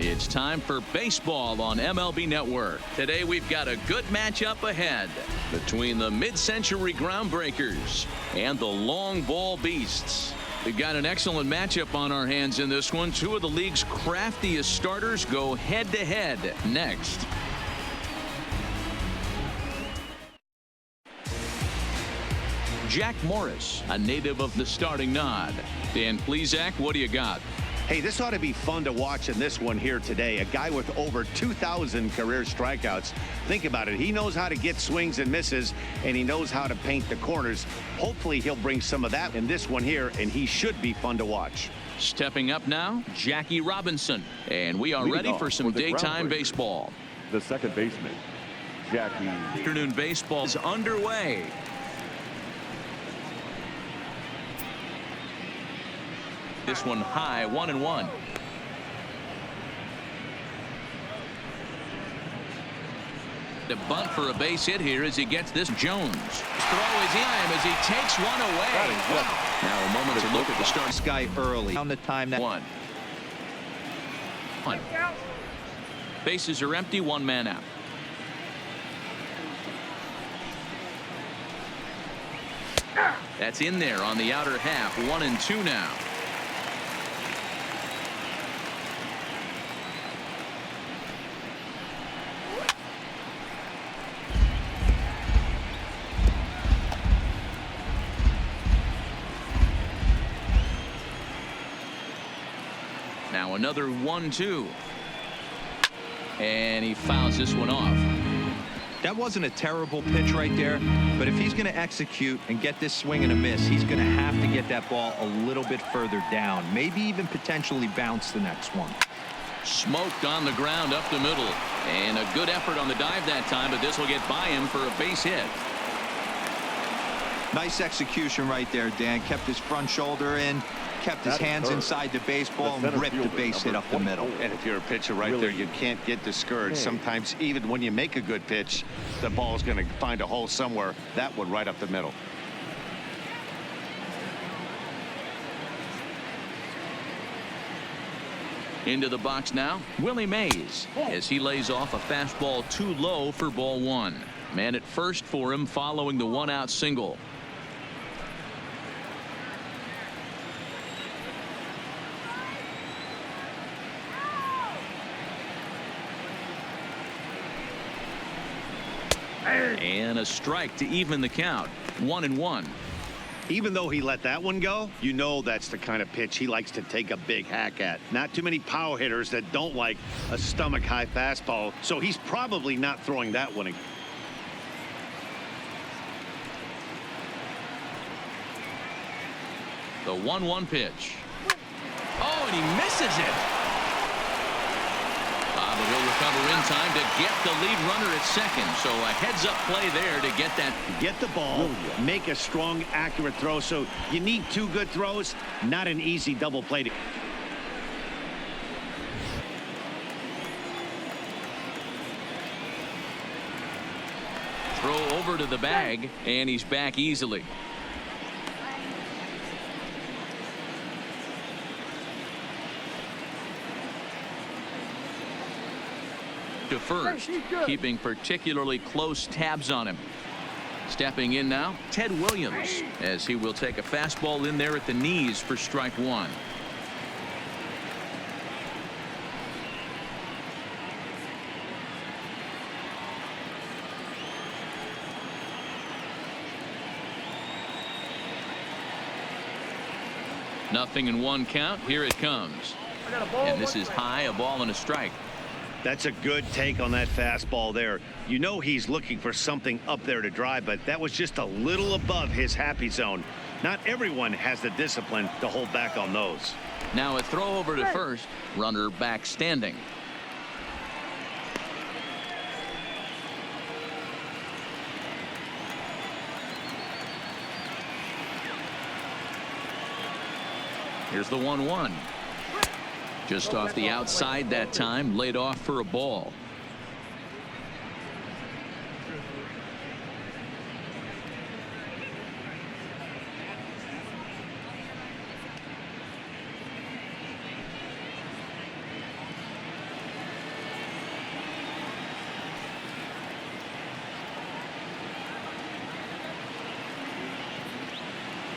It's time for baseball on MLB Network. Today we've got a good matchup ahead between the mid-century Groundbreakers and the long ball beasts. We've got an excellent matchup on our hands in this one. Two of the league's craftiest starters go head-to-head next. Jack Morris, a native of the starting nod. Dan Plesac, what do you got? Hey, this ought to be fun to watch in this one here today. A guy with over 2,000 career strikeouts. Think about it. He knows how to get swings and misses, and he knows how to paint the corners. Hopefully, he'll bring some of that in this one here, and he should be fun to watch. Stepping up now, Jackie Robinson. And we are ready for some daytime baseball. The second baseman, Jackie. Afternoon baseball is underway. This one high, 1-1. The bunt for a base hit here as he gets this. Jones. Throw is in as he takes one away. Wow. Now a moment to look at the start. This guy early. On the time that one. Bases are empty, one man out. That's in there on the outer half. 1-2 now. Now another 1-2. And he fouls this one off. That wasn't a terrible pitch right there, but if he's going to execute and get this swing and a miss, he's going to have to get that ball a little bit further down, maybe even potentially bounce the next one. Smoked on the ground up the middle, and a good effort on the dive that time, but this will get by him for a base hit. Nice execution right there, Dan. Kept his front shoulder in, kept his hands inside the baseball, and ripped the base hit up the middle. And if you're a pitcher right there, you can't get discouraged. Sometimes even when you make a good pitch, the ball is going to find a hole somewhere. That one right up the middle. Into the box now, Willie Mays, as he lays off a fastball too low for ball one. Man at first for him following the one-out single. And a strike to even the count. 1-1. Even though he let that one go, you know that's the kind of pitch he likes to take a big hack at. Not too many power hitters that don't like a stomach high fastball, so he's probably not throwing that one. The 1-1 pitch. Oh, and he misses it. But he'll recover in time to get the lead runner at second. So a heads-up play there to get that. Get the ball, make a strong, accurate throw. So you need two good throws, not an easy double play. Throw over to the bag, and he's back easily. To first, keeping particularly close tabs on him. Stepping in now, Ted Williams, as he will take a fastball in there at the knees for strike one. Nothing in one count. Here it comes. And this is high, a ball and a strike. That's a good take on that fastball there. You know he's looking for something up there to drive, but that was just a little above his happy zone. Not everyone has the discipline to hold back on those. Now a throw over to first. Runner back standing. Here's the 1-1. Just off the outside that time, laid off for a ball.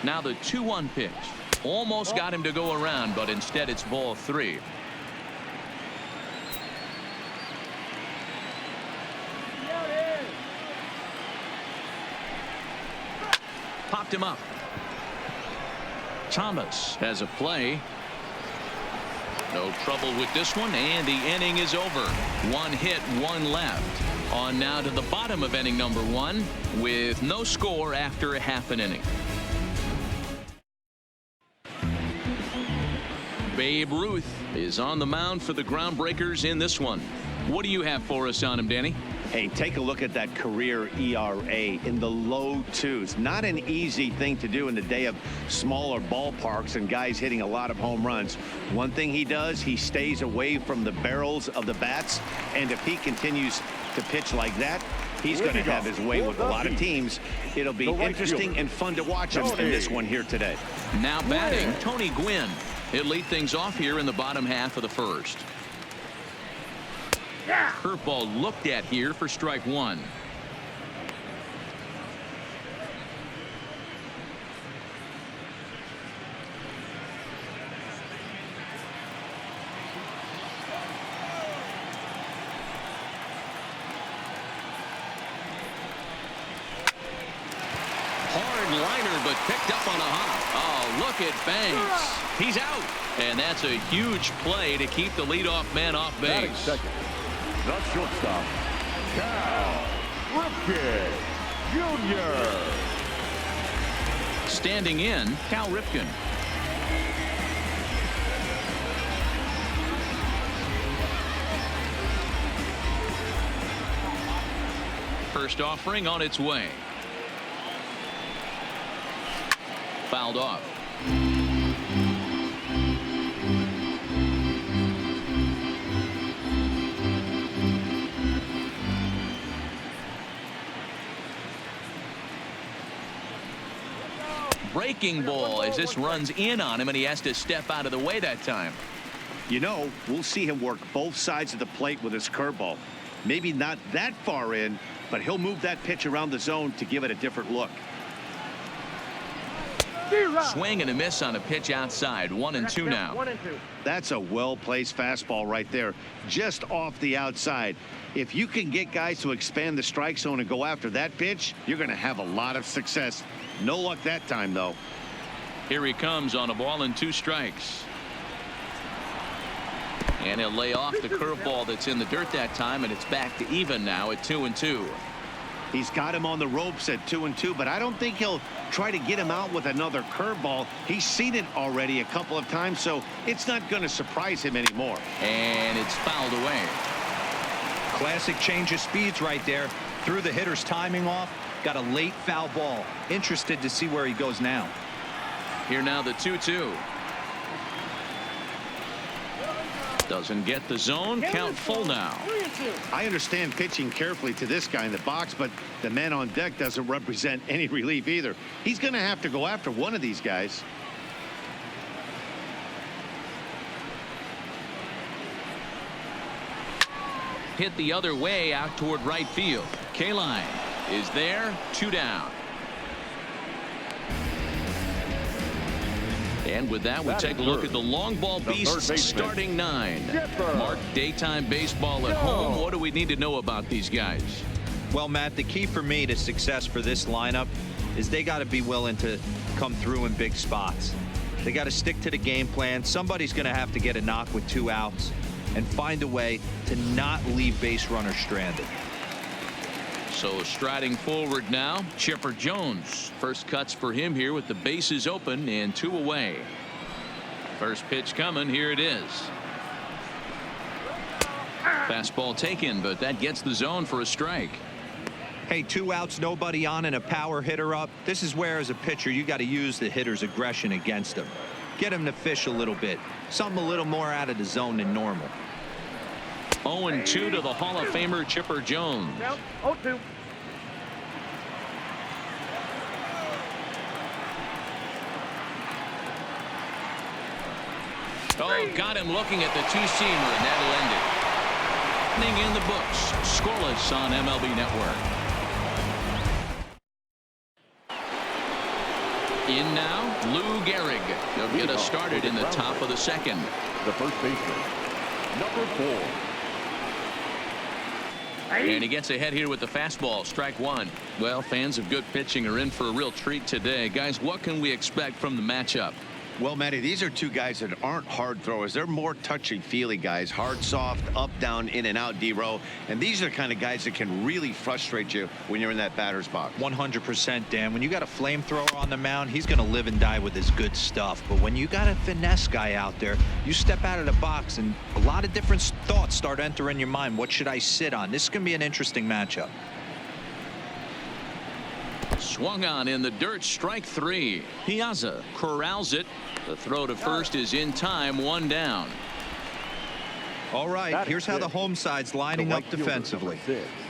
Now the 2-1 pitch. Almost got him to go around, but instead it's ball 3. Popped him up. Thomas has a play. No trouble with this one, and the inning is over. 1 hit, 1 left. On now to the bottom of inning number 1 with no score after a half an inning. Babe Ruth is on the mound for the Groundbreakers in this one. What do you have for us on him, Danny? Hey, take a look at that career ERA in the low 2s. Not an easy thing to do in the day of smaller ballparks and guys hitting a lot of home runs. One thing he does, he stays away from the barrels of the bats, and if he continues to pitch like that, he's going to have his way with a lot of teams. It'll be interesting and fun to watch him in this one here today. Now batting, Tony Gwynn. He'll lead things off here in the bottom half of the first. Curveball looked at here for strike 1. Hard liner, but picked up on a hop. Oh, look at Banks. He's out. And that's a huge play to keep the leadoff man off base. Second. The shortstop, Cal Ripken Jr. Standing in, Cal Ripken. First offering on its way. Fouled off. Breaking ball as this runs in on him, and he has to step out of the way that time. You know, we'll see him work both sides of the plate with his curveball. Maybe not that far in, but he'll move that pitch around the zone to give it a different look. Swing and a miss on a pitch outside. 1-2 now. 1-2. That's a well-placed fastball right there, just off the outside. If you can get guys to expand the strike zone and go after that pitch, you're going to have a lot of success. No luck that time, though. Here he comes on a ball and 2 strikes. And he'll lay off the curveball that's in the dirt that time, and it's back to even now at 2-2. He's got him on the ropes at 2-2, but I don't think he'll try to get him out with another curveball. He's seen it already a couple of times, so it's not going to surprise him anymore. And it's fouled away. Classic change of speeds right there. Threw the hitter's timing off. Got a late foul ball. Interested to see where he goes now. Here now the 2-2. Doesn't get the zone. Count full now. I understand pitching carefully to this guy in the box, but the man on deck doesn't represent any relief either. He's going to have to go after one of these guys. Hit the other way out toward right field. Kaline is there. 2 down. And with that, we take a look at the long ball beasts starting 9. Mark, daytime baseball at home. What do we need to know about these guys? Well, Matt, the key for me to success for this lineup is they got to be willing to come through in big spots. They got to stick to the game plan. Somebody's going to have to get a knock with 2 outs and find a way to not leave base runners stranded. So striding forward now, Chipper Jones. First cuts for him here with the bases open and 2 away. First pitch coming. Here it is. Fastball taken, but that gets the zone for a strike. Hey, 2 outs, nobody on, and a power hitter up. This is where, as a pitcher, you got to use the hitter's aggression against him. Get him to fish a little bit. Something a little more out of the zone than normal. 0-2 to the Hall of Famer Chipper Jones. 0-2. Oh, got him looking at the 2-seamer, and that'll end it. In the books, scoreless on MLB Network. In now, Lou Gehrig. He'll get us started in the top of the second. The first baseman, number 4. And he gets ahead here with the fastball, strike one. Well, fans of good pitching are in for a real treat today. Guys, what can we expect from the matchup? Well, Matty, these are two guys that aren't hard throwers. They're more touchy-feely guys. Hard, soft, up, down, in and out, D-row. And these are the kind of guys that can really frustrate you when you're in that batter's box. 100%, Dan. When you got a flamethrower on the mound, he's going to live and die with his good stuff. But when you got a finesse guy out there, you step out of the box and a lot of different thoughts start entering your mind. What should I sit on? This is going to be an interesting matchup. Swung on in the dirt, strike three. Piazza corrals it. The throw to first is in time, one down. All right, here's how the home side's lining up defensively.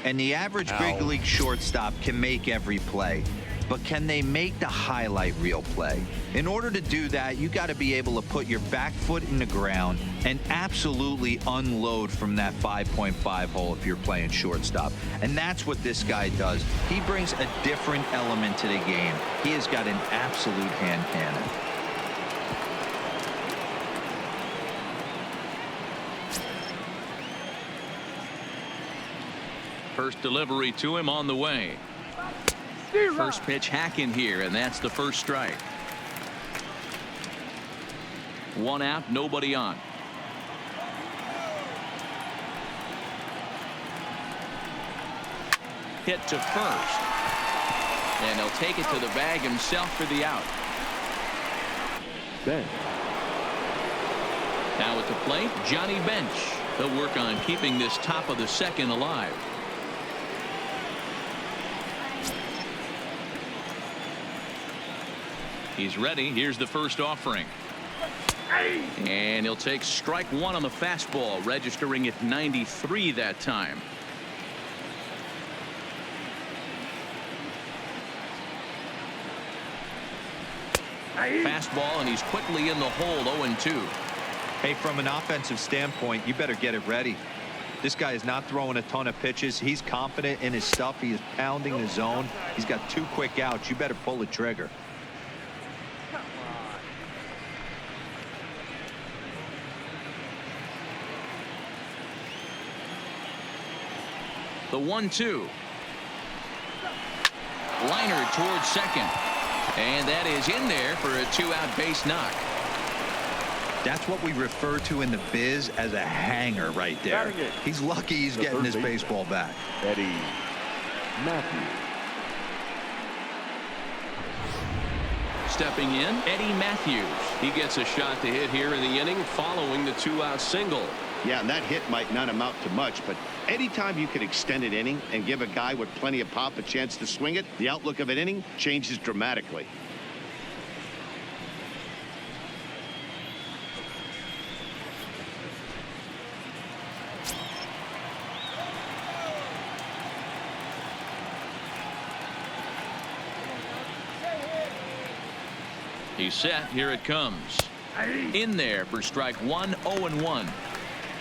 And the average big league shortstop can make every play. But can they make the highlight reel play? In order to do that, you got to be able to put your back foot in the ground and absolutely unload from that 5.5 hole if you're playing shortstop. And that's what this guy does. He brings a different element to the game. He has got an absolute hand cannon. First delivery to him on the way. First pitch hack in here, and that's the first strike. One out, nobody on. Hit to first. And he'll take it to the bag himself for the out. Bench. Now at the plate, Johnny Bench. He'll work on keeping this top of the second alive. He's ready. Here's the first offering. And he'll take strike one on the fastball, registering at 93 that time. Fastball, and he's quickly in the hole, 0-2. Hey, from an offensive standpoint, you better get it ready. This guy is not throwing a ton of pitches. He's confident in his stuff. He is pounding the zone. He's got 2 quick outs. You better pull the trigger. The 1-2. Liner towards second. And that is in there for a 2-out base knock. That's what we refer to in the biz as a hanger right there. He's lucky he's getting his baseball back. Eddie Matthews. Stepping in, Eddie Matthews. He gets a shot to hit here in the inning following the 2-out single. Yeah, and that hit might not amount to much, but anytime you can extend an inning and give a guy with plenty of pop a chance to swing it, the outlook of an inning changes dramatically. He's set. Here it comes. In there for strike one, 0-1.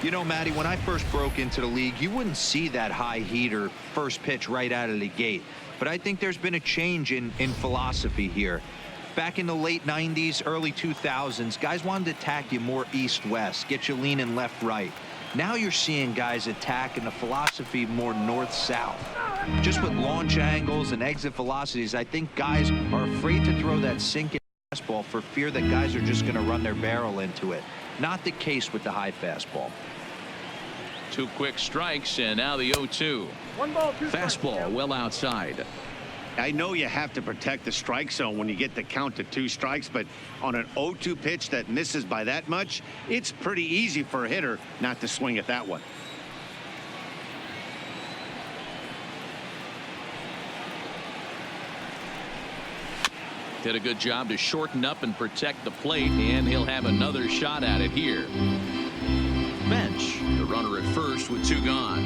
You know, Matty, when I first broke into the league, you wouldn't see that high heater first pitch right out of the gate. But I think there's been a change in philosophy here. Back in the late 90s, early 2000s, guys wanted to attack you more east-west, get you leaning left-right. Now you're seeing guys attack in the philosophy more north-south. Just with launch angles and exit velocities, I think guys are afraid to throw that sinking fastball for fear that guys are just going to run their barrel into it. Not the case with the high fastball. 2 quick strikes, and now the 0-2. Fastball well outside. I know you have to protect the strike zone when you get the count to 2 strikes, but on an 0-2 pitch that misses by that much, it's pretty easy for a hitter not to swing at that one. Did a good job to shorten up and protect the plate, and he'll have another shot at it here. Bench, the runner at first with 2 gone.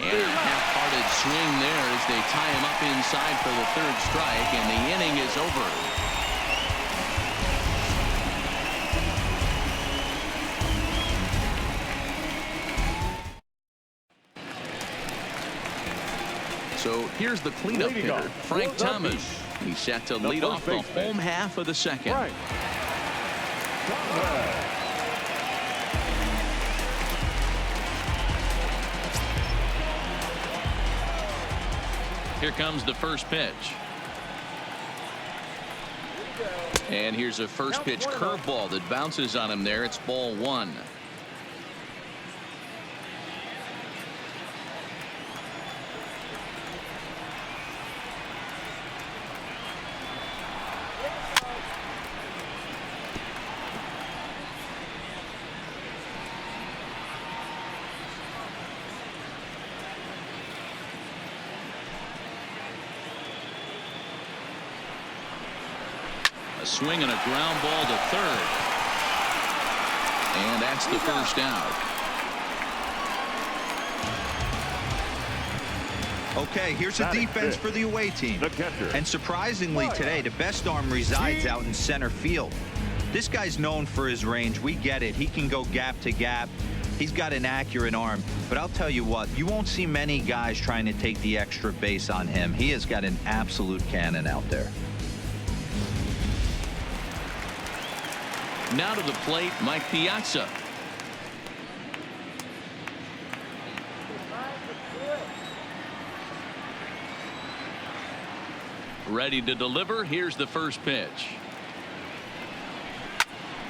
And a half-hearted swing there as they tie him up inside for the 3rd strike, and the inning is over. So here's the cleanup Leading hitter, off Frank for the Thomas. Beast, He's set to the lead first off the baseman, home half of the second. Frank Thomas. Here comes the first pitch. And here's a first pitch curveball that bounces on him there. It's ball one. A swing and a ground ball to third. And that's the first out. Okay, here's a defense for the away team. The catcher. And surprisingly today, the best arm resides out in center field. This guy's known for his range. We get it. He can go gap to gap. He's got an accurate arm. But I'll tell you what, you won't see many guys trying to take the extra base on him. He has got an absolute cannon out there. Now to the plate, Mike Piazza. Ready to deliver. Here's the first pitch.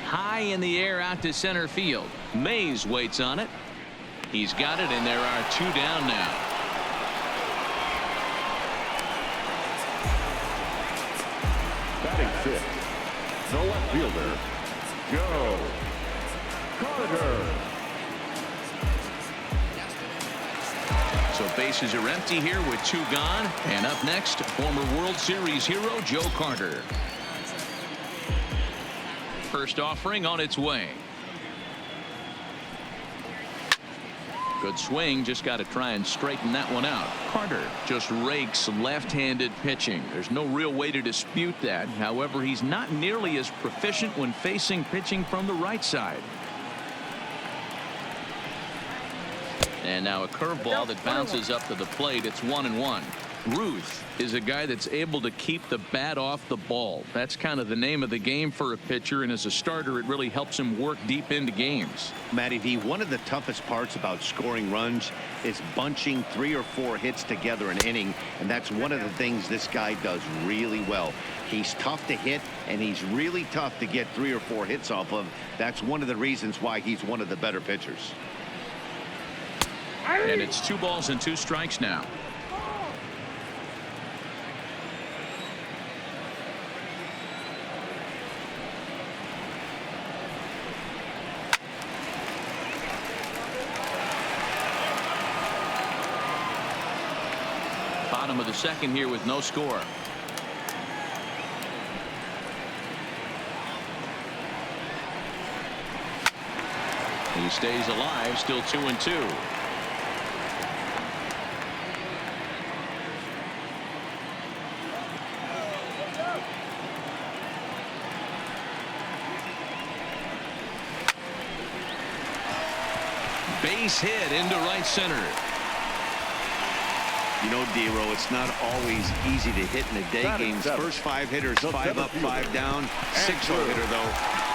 High in the air out to center field. Mays waits on it. He's got it, and there are two down now. Batting fifth, the left fielder, Joe Carter. So bases are empty here with two gone. And up next, former World Series hero Joe Carter. First offering on its way. Good swing, just got to try and straighten that one out. Carter just rakes left-handed pitching. There's no real way to dispute that. However, he's not nearly as proficient when facing pitching from the right side. And now a curveball that bounces up to the plate. It's 1-1. Ruth is a guy that's able to keep the bat off the ball. That's kind of the name of the game for a pitcher, and as a starter it really helps him work deep into games. Matty V, one of the toughest parts about scoring runs is bunching 3 or 4 hits together an inning, and that's one of the things this guy does really well. He's tough to hit, and he's really tough to get 3 or 4 hits off of. That's one of the reasons why he's one of the better pitchers. And it's 2 balls and 2 strikes now. Bottom of the second here with no score. He stays alive, still 2-2. Base hit into right center. You know, D-Row, it's not always easy to hit in the day games. First 5 hitters, 5 up, 5 down. 6-hole hitter, though.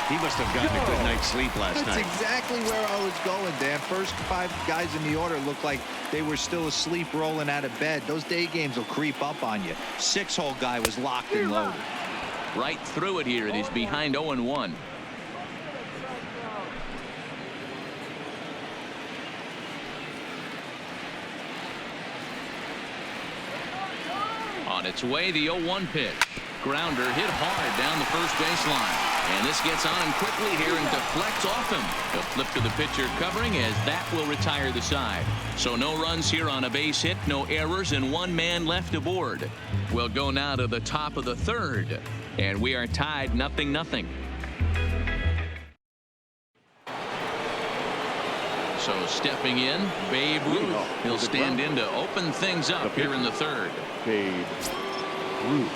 He must have gotten a good night's sleep last night. That's exactly where I was going, Dan. First 5 guys in the order looked like they were still asleep rolling out of bed. Those day games will creep up on you. 6-hole guy was locked and loaded. Right through it here, and he's behind 0-1. On its way, the 0-1 pitch. Grounder hit hard down the first baseline. And this gets on him quickly here and deflects off him. He'll flip to the pitcher covering as that will retire the side. So no runs here on a base hit, no errors, and 1 man left aboard. We'll go now to the top of the third. And we are tied 0-0. So stepping in, Babe Ruth. He'll stand in to open things up here in the third. Babe Ruth.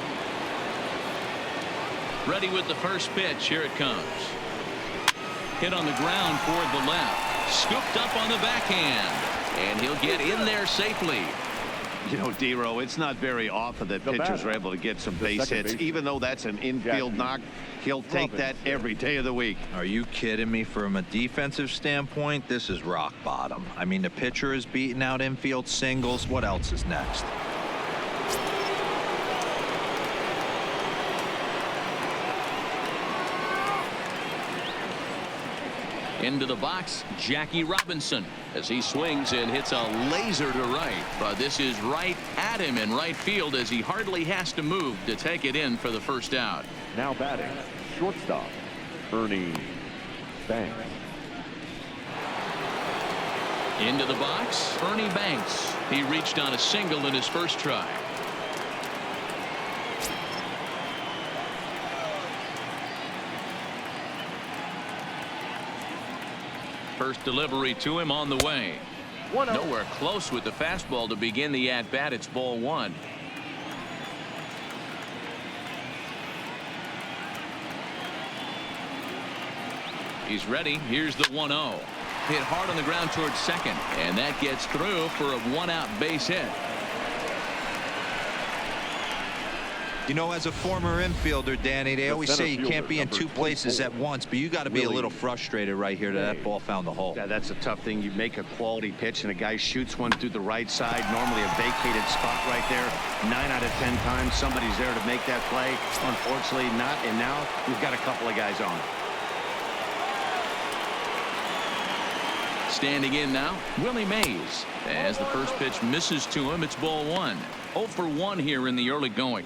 Ready with the first pitch. Here it comes. Hit on the ground toward the left. Scooped up on the backhand. And he'll get in there safely. You know, D-Row, it's not very often that pitchers are able to get some base hits. Even though that's an infield knock, he'll take that every day of the week. Are you kidding me? From a defensive standpoint, this is rock bottom. I mean, the pitcher is beating out infield singles. What else is next? Into the box, Jackie Robinson, as he swings and hits a laser to right. But this is right at him in right field, as he hardly has to move to take it in for the first out. Now batting, shortstop, Ernie Banks. Into the box, Ernie Banks. He reached on a single in his first try. First delivery to him on the way. Nowhere close with the fastball to begin the at-bat. It's ball one. He's ready. Here's the 1-0. Hit hard on the ground towards second, and that gets through for a one-out base hit. You know, as a former infielder, Danny, they always say you can't be in two places at once, but you got to be a little frustrated right here that ball found the hole. Yeah, that's a tough thing. You make a quality pitch and a guy shoots one through the right side, normally a vacated spot right there. 9 out of 10 times somebody's there to make that play. Unfortunately not, and now we've got a couple of guys on. Standing in now, Willie Mays. As the first pitch misses to him, it's ball one. 0 for 1 here in the early going.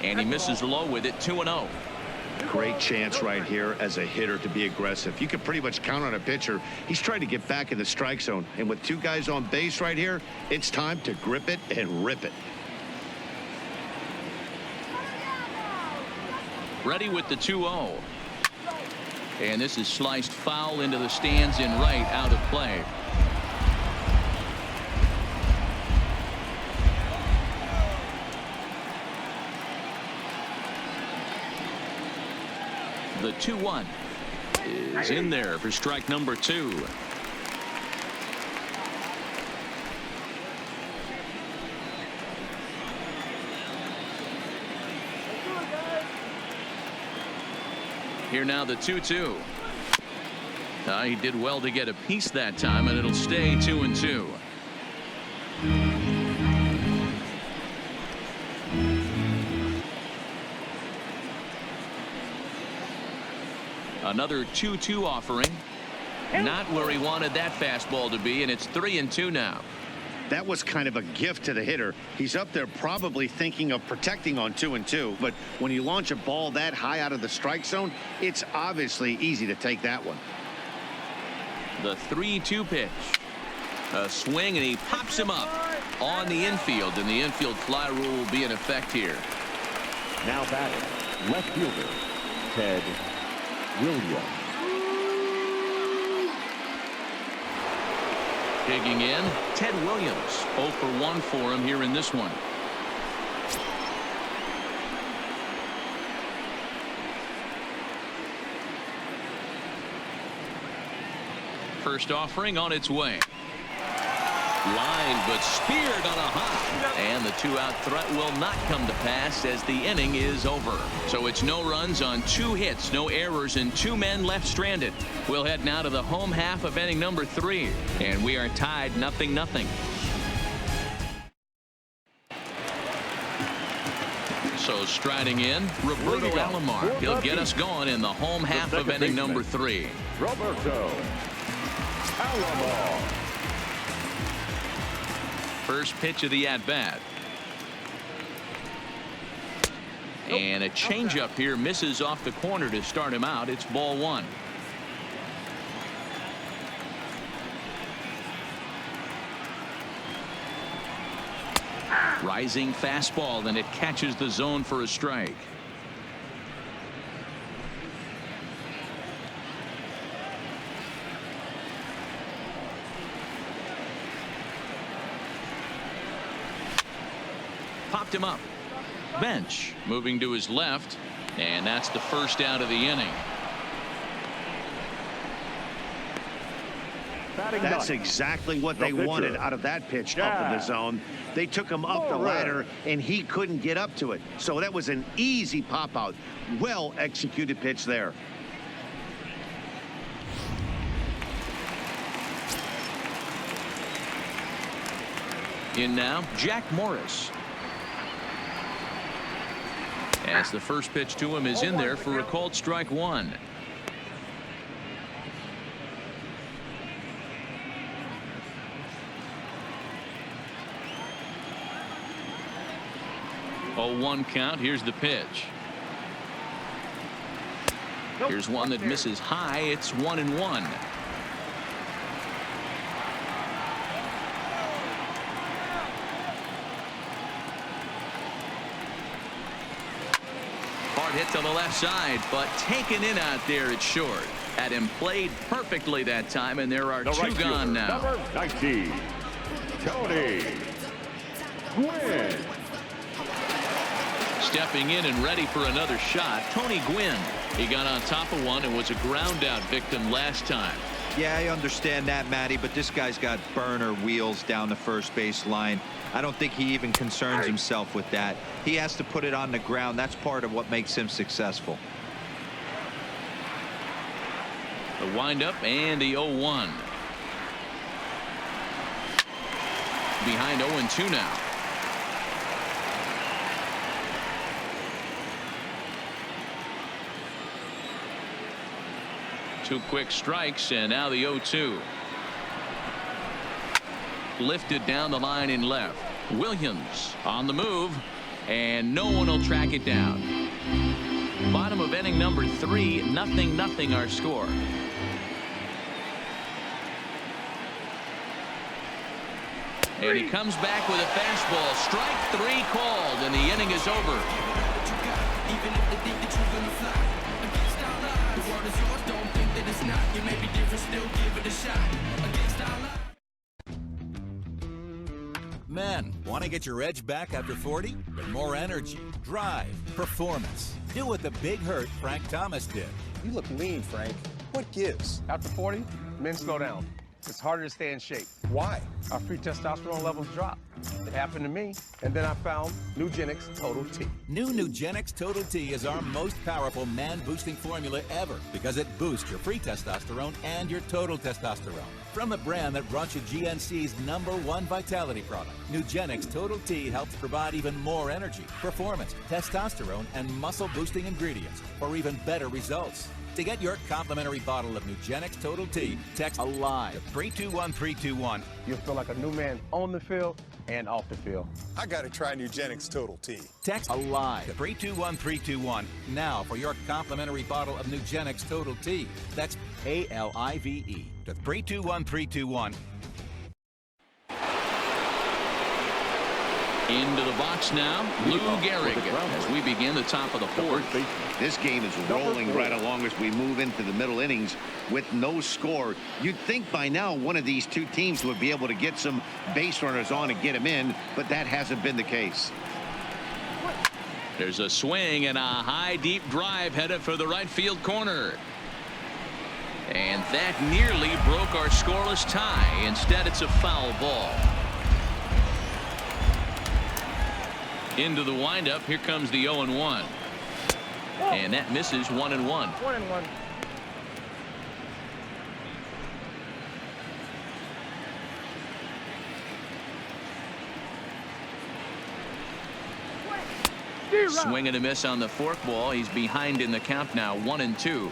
And he misses low with it. 2-0. Great chance right here as a hitter to be aggressive. You can pretty much count on a pitcher. He's trying to get back in the strike zone. And with two guys on base right here, it's time to grip it and rip it. Ready with the 2-0. And this is sliced foul into the stands in right, out of play. The 2-1 is in there for strike number 2. Here now the 2-2. He did well to get a piece that time, and it'll stay 2-2. Another 2-2 offering. Not where he wanted that fastball to be, and it's 3-2 now. That was kind of a gift to the hitter. He's up there probably thinking of protecting on 2-2, but when you launch a ball that high out of the strike zone, it's obviously easy to take that one. The 3-2 pitch. A swing, and he pops him up on the infield, and the infield fly rule will be in effect here. Now batting, left fielder, Ted Williams. Digging in, Ted Williams. 0 for 1 for him here in this one. First offering on its way. Line, but speared on a hop. And the 2-out threat will not come to pass as the inning is over. So it's no runs on 2 hits, no errors, and 2 men left stranded. We'll head now to the home half of inning number 3. And we are tied 0-0. So striding in, Roberto Alomar. He'll get us going in the home half of inning number 3. Roberto Alomar. First pitch of the at-bat. And a changeup here misses off the corner to start him out. It's ball 1. Rising fastball, and it catches the zone for a strike. popped him up. Bench moving to his left, and that's the first out of the inning. That's exactly what they wanted out of that pitch up in the zone. They took him up the ladder, and he couldn't get up to it. So that was an easy pop out. Well executed pitch there. In now, Jack Morris. As the first pitch to him is in there for a called strike one. Oh, 1 count. Here's the pitch. Here's one that misses high. It's 1-1. Hard hit to the left side, but taken in out there. It's short. Had him played perfectly that time, and there are two gone now. Number 19, Tony Gwynn. Stepping in and ready for another shot, Tony Gwynn. He got on top of one and was a ground out victim last time. Yeah, I understand that, Matty, but this guy's got burner wheels down the first base line. I don't think he even concerns himself with that. He has to put it on the ground. That's part of what makes him successful. The windup and the 0-1. Behind 0-2 now. Two quick strikes, and now the 0-2. Lifted down the line in left. Williams on the move, and no one will track it down. Bottom of inning number 3, 0-0 our score. And he comes back with a fastball. Strike 3 called, and the inning is over. Men, want to get your edge back after 40? With more energy, drive, performance. Do what the big hurt Frank Thomas did. You look lean, Frank. What gives? After 40, men slow down. It's harder to stay in shape. Why? Our free testosterone levels drop. It happened to me, and then I found Nugenix Total T. New Nugenix Total T is our most powerful man-boosting formula ever because it boosts your free testosterone and your total testosterone. From the brand that brought you GNC's #1 vitality product, Nugenix Total T helps provide even more energy, performance, testosterone, and muscle-boosting ingredients for even better results. To get your complimentary bottle of Nugenix Total T, text ALIVE to 321321. You'll feel like a new man on the field and off the field. I gotta try Nugenix Total T. Text ALIVE to 321321 now for your complimentary bottle of Nugenix Total T. That's ALIVE to 321321. Into the box now, Lou Gehrig as we begin the top of the 4th. This game is rolling right along as we move into the middle innings with no score. You'd think by now one of these two teams would be able to get some base runners on and get them in, but that hasn't been the case. There's a swing and a high deep drive headed for the right field corner. And that nearly broke our scoreless tie. Instead, it's a foul ball. Into the windup. Here comes the 0-1. And that misses 1-1. 1-1. Swing and a miss on the forkball. He's behind in the count now, 1-2.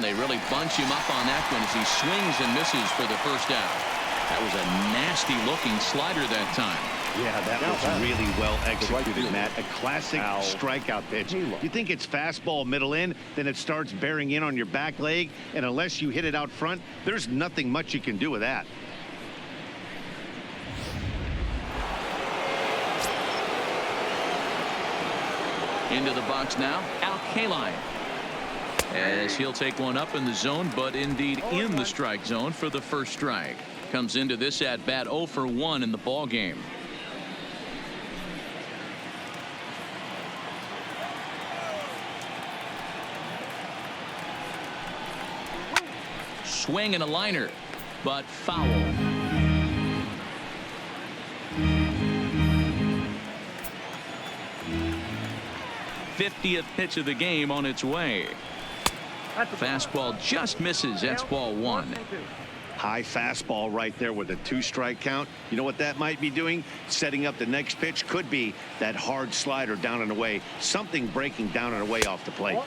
They really bunch him up on that one as he swings and misses for the first out. That was a nasty looking slider that time. Yeah, that was really well executed, Matt. A classic strikeout pitch. You think it's fastball middle in, then it starts bearing in on your back leg, and unless you hit it out front, there's nothing much you can do with that. Into the box now, Al Kaline. As he'll take one up in the zone, but indeed in the strike zone for the first strike. Comes into this at bat 0 for 1 in the ball game. Swing and a liner, but foul. 50th pitch of the game on its way. Fastball just misses. That's ball 1. High fastball right there with a 2-strike count. You know what that might be doing? Setting up the next pitch. Could be that hard slider down and away. Something breaking down and away off the plate.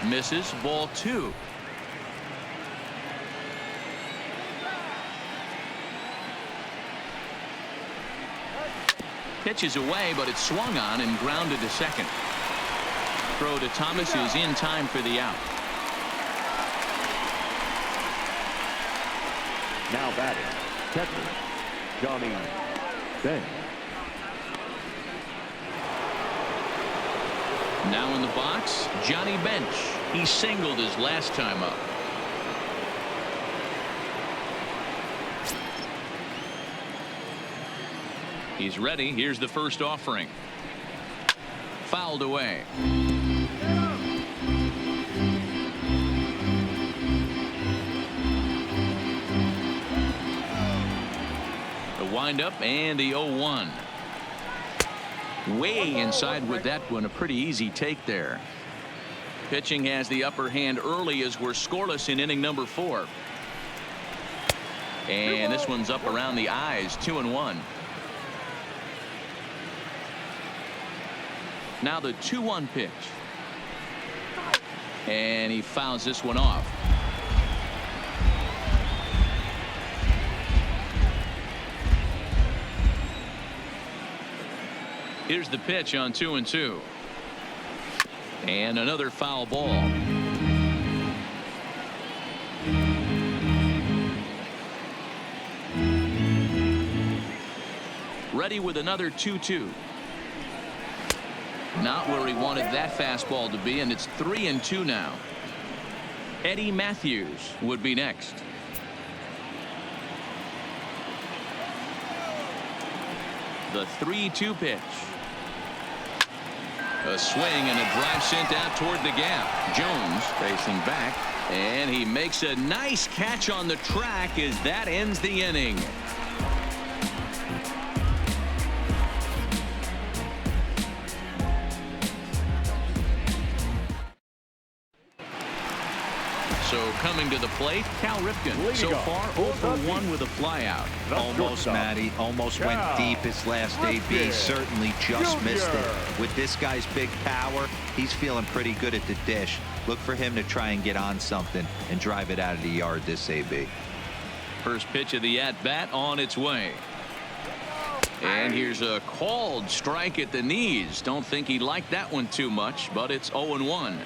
Misses. Ball 2. Pitches away, but it's swung on and grounded to second. Throw to Thomas is in time for the out. Now batting, catcher, Johnny Bench. Now in the box, Johnny Bench. He singled his last time up. He's ready. Here's the first offering. Fouled away. The windup and the 0-1. Way inside with that one. A pretty easy take there. Pitching has the upper hand early as we're scoreless in inning number 4. And this one's up around the eyes. 2-1. Now the 2-1 pitch. And he fouls this one off. Here's the pitch on 2-2. And another foul ball. Ready with another 2-2. Not where he wanted that fastball to be, and it's 3-2 now. Eddie Matthews would be next. The 3-2 pitch. A swing and a drive sent out toward the gap. Jones facing back, and he makes a nice catch on the track as that ends the inning. So coming to the plate, Cal Ripken. So far 0 for 1 with a flyout. Almost, Matty. Almost went deep his last AB. Certainly just missed it. With this guy's big power, he's feeling pretty good at the dish. Look for him to try and get on something and drive it out of the yard this AB. First pitch of the at-bat on its way. And here's a called strike at the knees. Don't think he liked that one too much, but it's 0-1.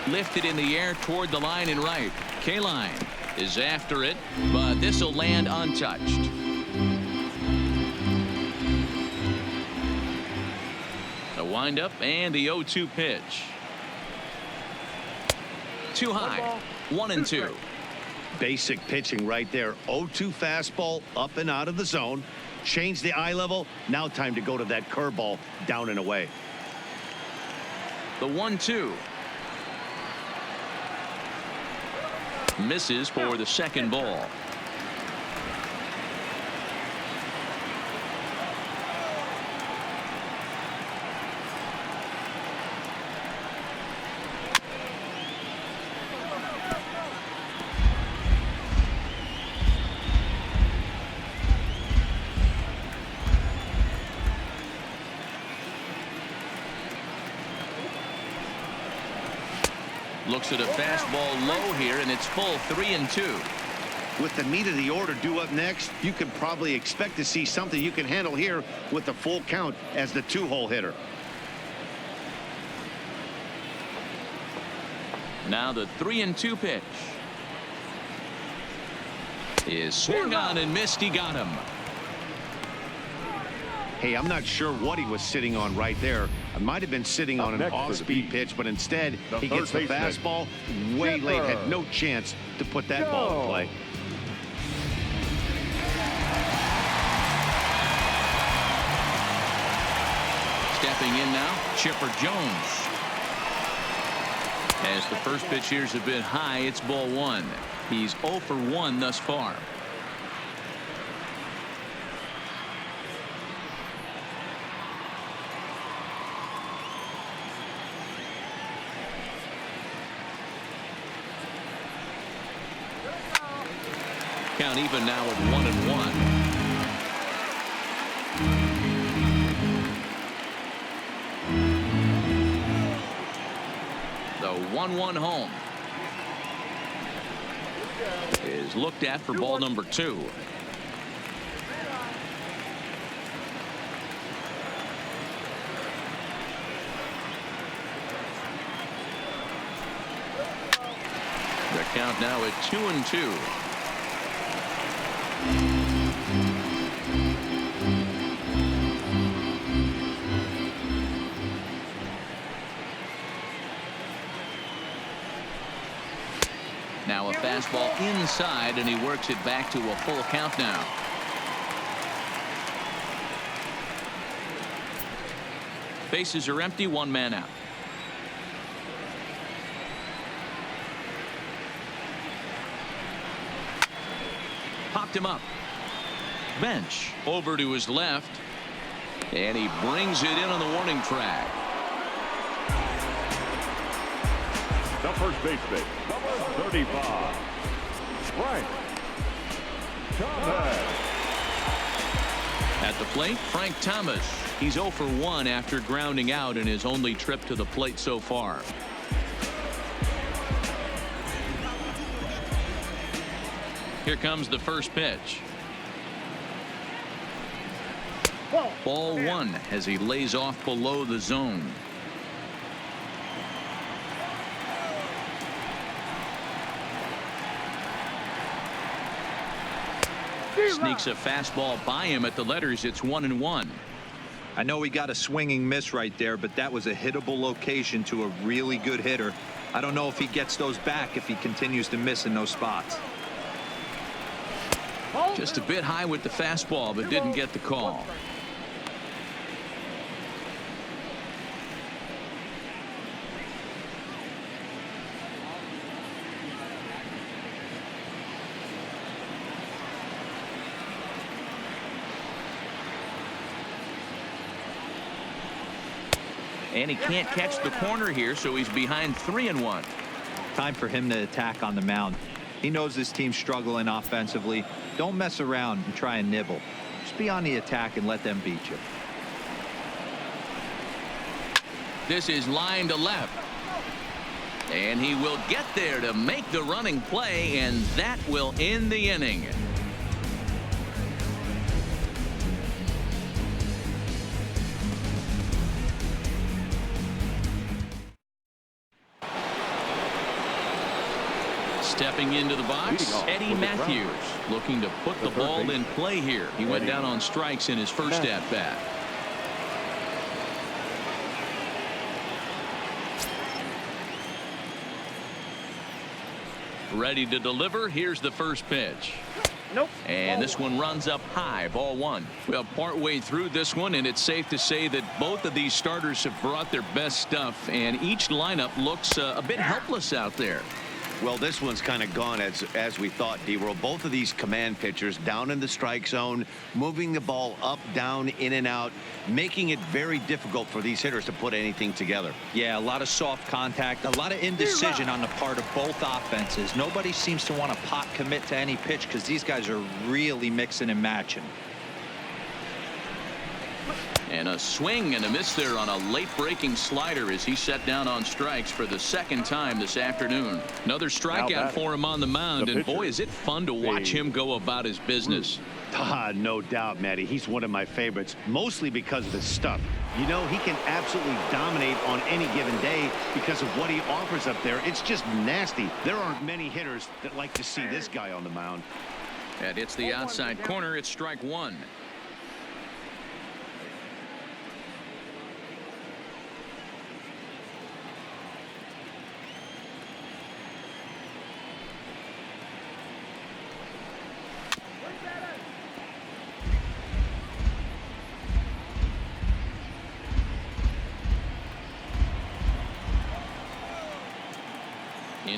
Lifted in the air toward the line and right. Kaline is after it, but this will land untouched. The windup and the 0-2 pitch. Too high. 1-2. Basic pitching right there. 0-2 fastball up and out of the zone. Change the eye level. Now time to go to that curveball down and away. The 1-2. Misses for the second ball. Looks at a fastball low here, and it's full. 3-2. With the meat of the order due up next, you could probably expect to see something you can handle here with the full count as the 2-hole hitter. Now the 3-2 pitch is swung on and missed. He got him. Hey, I'm not sure what he was sitting on right there. I might have been sitting on an next for the off-speed Bees, pitch, but instead the he gets the third baseman, fastball way late, had no chance to put that ball in play. Stepping in now, Chipper Jones. As the first pitch here's a bit high, it's ball one. He's 0 for 1 thus far. Count even now at 1-1. The 1-1 home is looked at for ball number 2. The count now at 2-2. Now a fastball inside, and he works it back to a full count now. Bases are empty, 1 man out. Popped him up. Bench over to his left, and he brings it in on the warning track. The first baseman, number 35, Frank Thomas. At the plate, Frank Thomas. He's 0 for 1 after grounding out in his only trip to the plate so far. Here comes the first pitch. Ball 1 as he lays off below the zone. Sneaks a fastball by him at the letters. It's 1-1. I know he got a swinging miss right there, but that was a hittable location to a really good hitter. I don't know if he gets those back if he continues to miss in those spots. Just a bit high with the fastball, but didn't get the call. And he can't catch the corner here, so he's behind 3-1. Time for him to attack on the mound. He knows this team's struggling offensively. Don't mess around and try and nibble. Just be on the attack and let them beat you. This is line to left. And he will get there to make the running play, and that will end the inning. Stepping into the box, Eddie Matthews looking to put the ball in play here. He went down on strikes in his first at bat. Ready to deliver. Here's the first pitch. Nope. And this one runs up high, ball 1. Well, partway through this one, and it's safe to say that both of these starters have brought their best stuff, and each lineup looks a bit helpless out there. Well, this one's kind of gone as we thought, D-Roll. Both of these command pitchers down in the strike zone, moving the ball up, down, in and out, making it very difficult for these hitters to put anything together. Yeah, a lot of soft contact, a lot of indecision on the part of both offenses. Nobody seems to want to pot commit to any pitch because these guys are really mixing and matching. And a swing and a miss there on a late breaking slider as he set down on strikes for the second time this afternoon. Another strikeout for him on the mound, and boy, is it fun to watch him go about his business. No doubt, Matty. He's one of my favorites, mostly because of his stuff. You know, he can absolutely dominate on any given day because of what he offers up there. It's just nasty. There aren't many hitters that like to see this guy on the mound. And it's the outside corner. It's strike 1.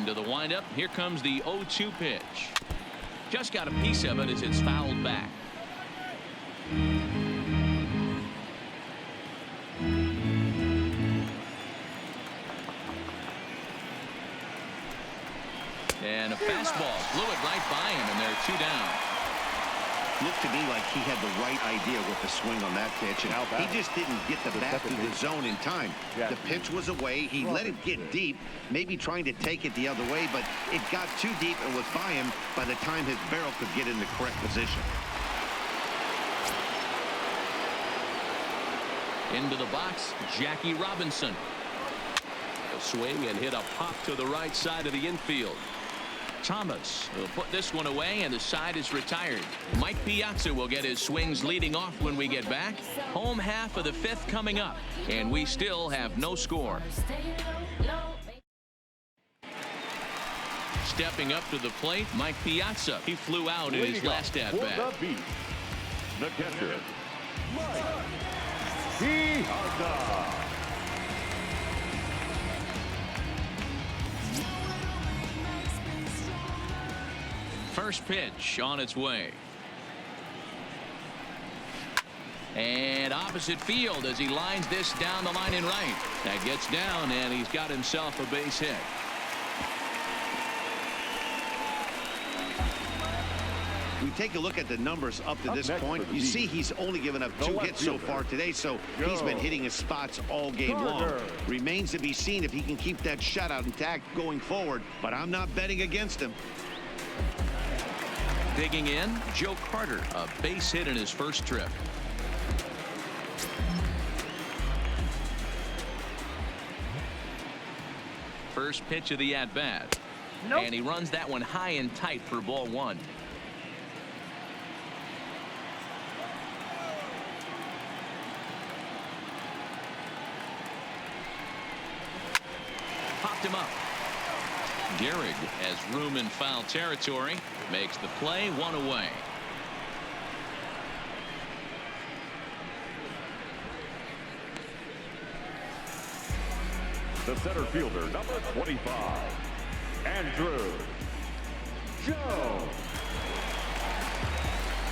Into the windup. Here comes the 0-2 pitch. Just got a piece of it as it's fouled back. And a fastball blew it right by him, and they're 2 down. Looked to me like he had the right idea with the swing on that pitch, and he just didn't get the bat through the zone in time. The pitch was away. He let it get deep, maybe trying to take it the other way, but it got too deep and was by him by the time his barrel could get in the correct position. Into the box, Jackie Robinson. A swing and hit a pop to the right side of the infield. Thomas will put this one away, and the side is retired. Mike Piazza will get his swings leading off when we get back. Home half of the 5th coming up, and we still have no score. Stepping up to the plate, Mike Piazza. He flew out in his last at-bat. The catcher, Mike Piazza. First pitch on its way. And opposite field as he lines this down the line in right. That gets down, and he's got himself a base hit. We take a look at the numbers up to this point. You see he's only given up 2 hits so far today, so he's been hitting his spots all game long. Remains to be seen if he can keep that shutout intact going forward, but I'm not betting against him. Digging in, Joe Carter, a base hit in his first trip. First pitch of the at-bat. Nope. And he runs that one high and tight for ball 1. Popped him up. Gehrig has room in foul territory. Makes the play, 1 away. The center fielder, number 25, Andrew Jones.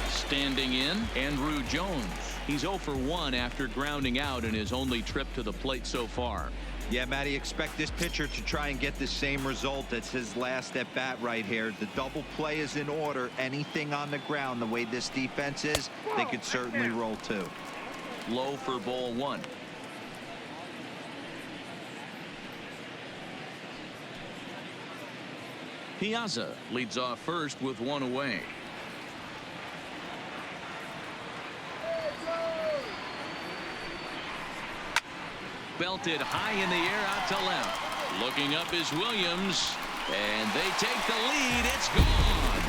Standing in, Andrew Jones. He's 0 for 1 after grounding out in his only trip to the plate so far. Yeah, Matty, expect this pitcher to try and get the same result as his last at bat right here. The double play is in order. Anything on the ground, the way this defense is, they could certainly roll 2. Low for ball 1. Piazza leads off first with 1 away. Belted high in the air out to left. Looking up is Williams, and they take the lead. It's gone.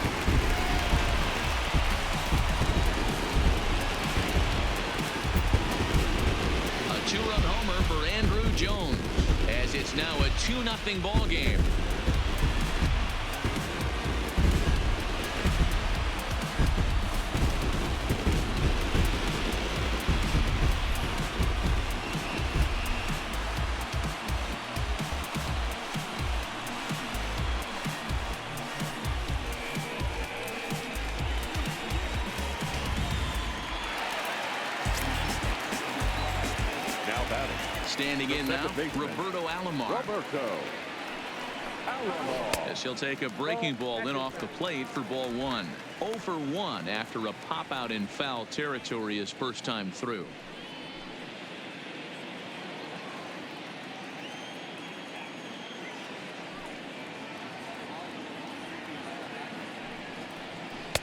A 2-run homer for Andrew Jones, as it's now a 2-0 ball game. Standing in now, Roberto Alomar. As he'll take a breaking ball in off the plate for ball 1. 0 for 1 after a pop out in foul territory his first time through.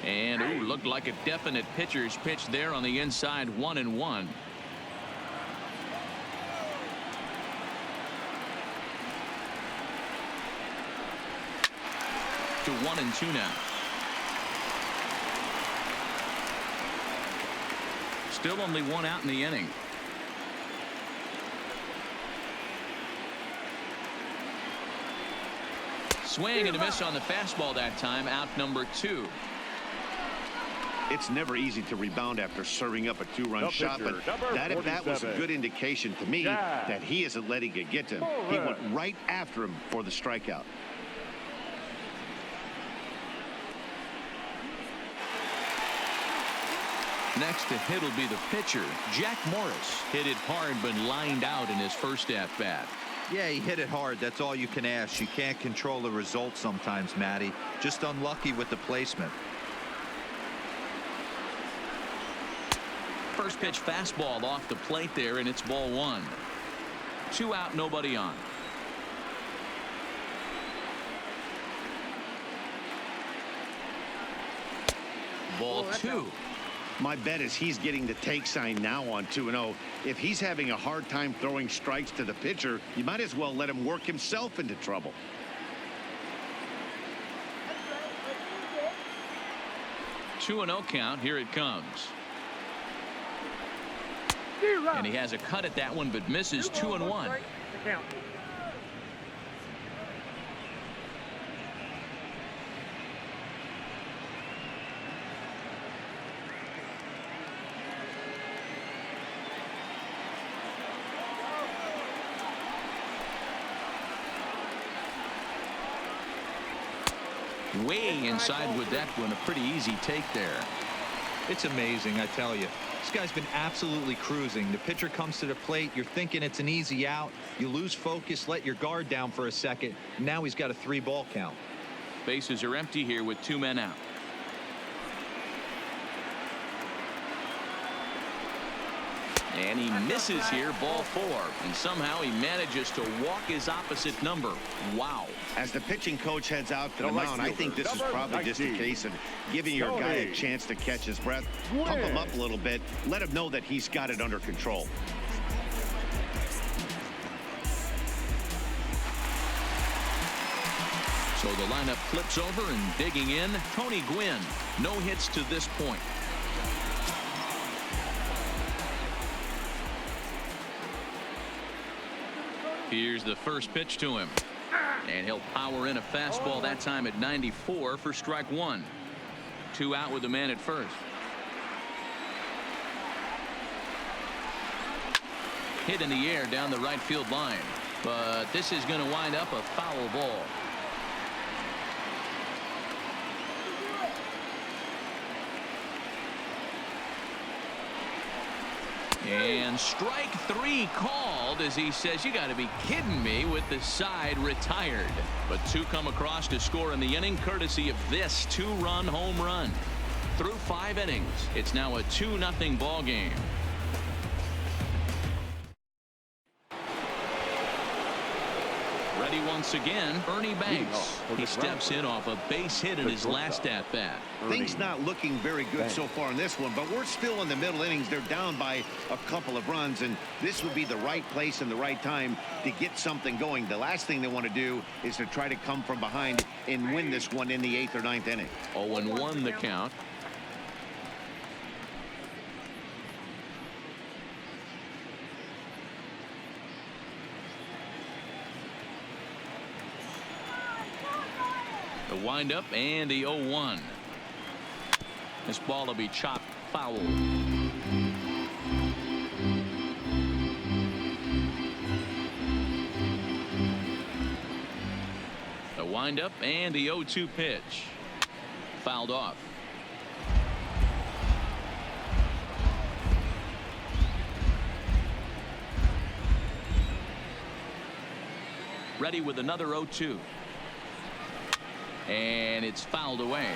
And ooh, looked like a definite pitcher's pitch there on the inside. 1-1. To 1-2 now. Still only 1 out in the inning. Swing and a miss on the fastball that time. Out number 2. It's never easy to rebound after serving up a 2-run shot, but that at bat was a good indication to me that he isn't letting it get to him. He went right after him for the strikeout. Next to hit will be the pitcher, Jack Morris. Hit it hard but lined out in his first at-bat. Yeah, he hit it hard. That's all you can ask. You can't control the result sometimes, Matty. Just unlucky with the placement. First pitch fastball off the plate there, and it's ball one. 2 out, nobody on. Ball 2. My bet is he's getting the take sign now on 2-0. If he's having a hard time throwing strikes to the pitcher, you might as well let him work himself into trouble. Two and 0 count. Here it comes. And he has a cut at that one, but misses. 2-1. Way inside with that one. A pretty easy take there. It's amazing, I tell you. This guy's been absolutely cruising. The pitcher comes to the plate. You're thinking it's an easy out. You lose focus, let your guard down for a second. Now he's got a 3-ball count. Bases are empty here with 2 men out. And he misses here, ball 4. And somehow he manages to walk his opposite number. Wow. As the pitching coach heads out to the mound, I think this is probably just a case of giving your guy a chance to catch his breath, pump him up a little bit, let him know that he's got it under control. So the lineup flips over, and digging in, Tony Gwynn. No hits to this point. Here's the first pitch to him. And he'll power in a fastball, that time at 94 for strike 1. 2 out with the man at first. Hit in the air down the right field line. But this is going to wind up a foul ball. And strike 3 called, as he says, you got to be kidding me, with the side retired. But 2 come across to score in the inning, courtesy of this 2-run home run. Through 5 innings, it's now a 2-0 ball game. Ready once again, Ernie Banks. He steps in off a base hit in his last at-bat. Things not looking very good so far in this one, but we're still in the middle innings. They're down by a couple of runs, and this would be the right place and the right time to get something going. The last thing they want to do is to try to come from behind and win this one in the 8th or 9th inning. 0-1 the count. The windup and the 0-1. This ball will be chopped foul. The windup and the 0-2 pitch. Fouled off. Ready with another 0-2. And it's fouled away.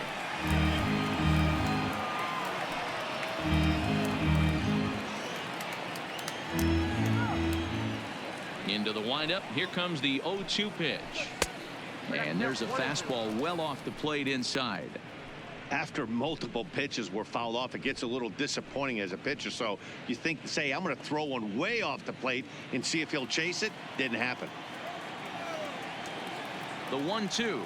Into the windup. Here comes the 0-2 pitch. And there's a fastball well off the plate inside. After multiple pitches were fouled off, it gets a little disappointing as a pitcher. So you think, say, I'm going to throw one way off the plate and see if he'll chase it. Didn't happen. The 1-2.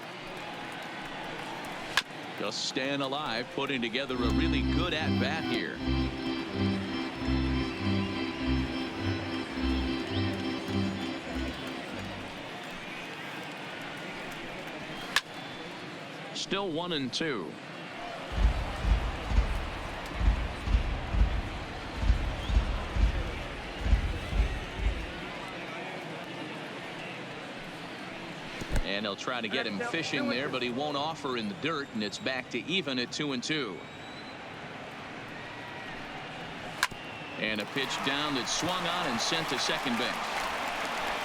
Just staying alive, putting together a really good at-bat here. Still 1-2. And they'll try to get him fishing there, but he won't offer in the dirt, and it's back to even at 2-2. And a pitch down that's swung on and sent to second base.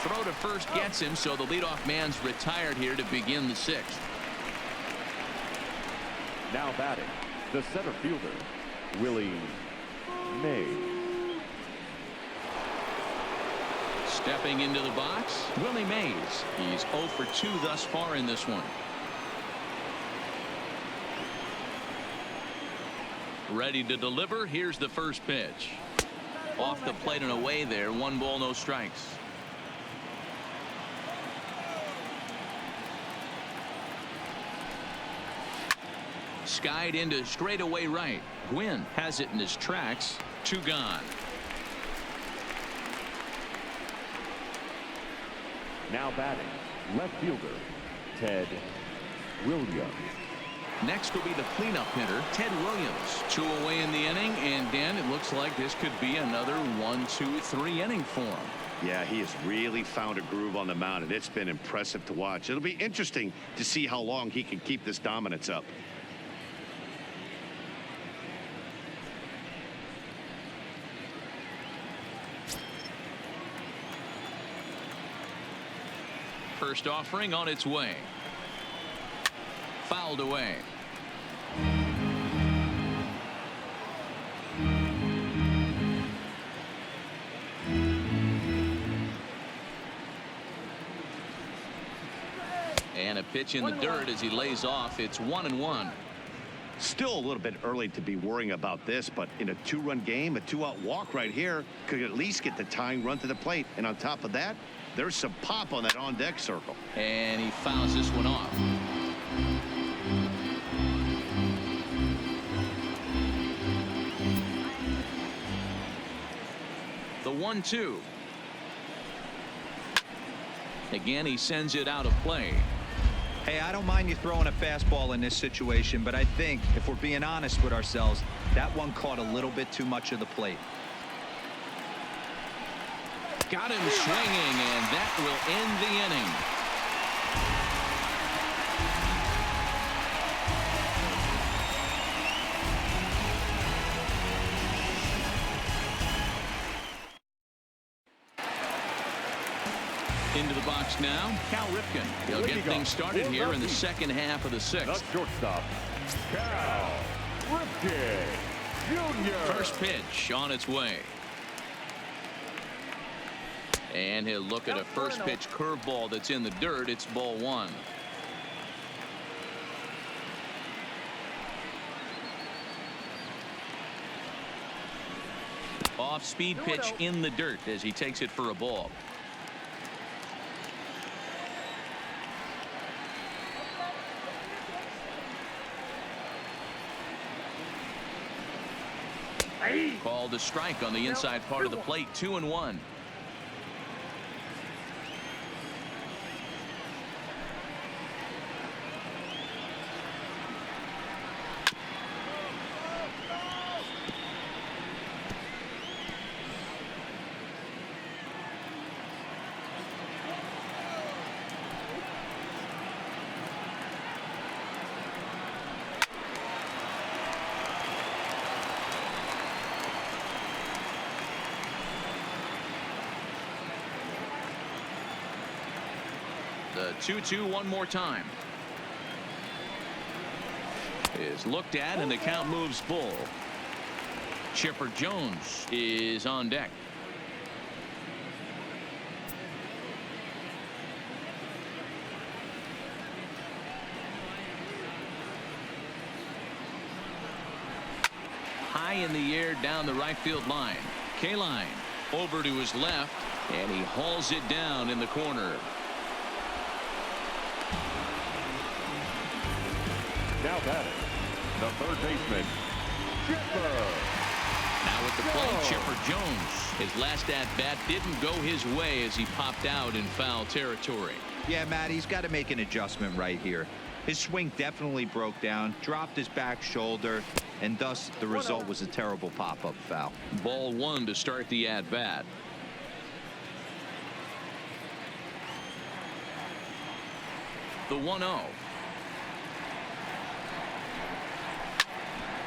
Throw to first gets him, so the leadoff man's retired here to begin the sixth. Now batting, the center fielder, Willie Mays. Stepping into the box, Willie Mays. He's 0 for 2 thus far in this one. Ready to deliver. Here's the first pitch. Off the plate and away there. 1 ball, no strikes. Skied into straightaway right. Gwynn has it in his tracks. 2 gone. Now batting, left fielder, Ted Williams. Next will be the cleanup hitter, Ted Williams. 2 away in the inning, and Dan, it looks like this could be another 1-2-3 inning for him. Yeah, he has really found a groove on the mound, and it's been impressive to watch. It'll be interesting to see how long he can keep this dominance up. First offering on its way. Fouled away. And a pitch in the dirt as he lays off. It's 1-1. Still a little bit early to be worrying about this, but in a 2-run game, a 2-out walk right here could at least get the tying run to the plate. And on top of that, there's some pop on that on-deck circle. And he fouls this one off. The 1-2. Again, he sends it out of play. Hey, I don't mind you throwing a fastball in this situation, but I think if we're being honest with ourselves, that one caught a little bit too much of the plate. Got him swinging, and that will end the inning. Into the box now, Cal Ripken. He'll get things started here in the second half of the sixth. The shortstop, Cal Ripken Jr. First pitch on its way. And he'll look at a first pitch curveball that's in the dirt. It's ball 1. Off speed pitch in the dirt as he takes it for a ball. Called a strike on the inside part of the plate. 2-1. The 2-2 one more time. Is looked at and the count moves full. Chipper Jones is on deck. High in the air down the right field line. K-line over to his left, and he hauls it down in the corner. Now batting, the third baseman, Chipper. Now at the plate, Chipper Jones. His last at-bat didn't go his way as he popped out in foul territory. Yeah, Matt, he's got to make an adjustment right here. His swing definitely broke down, dropped his back shoulder, and thus the result was a terrible pop-up foul. Ball 1 to start the at-bat. The 1-0.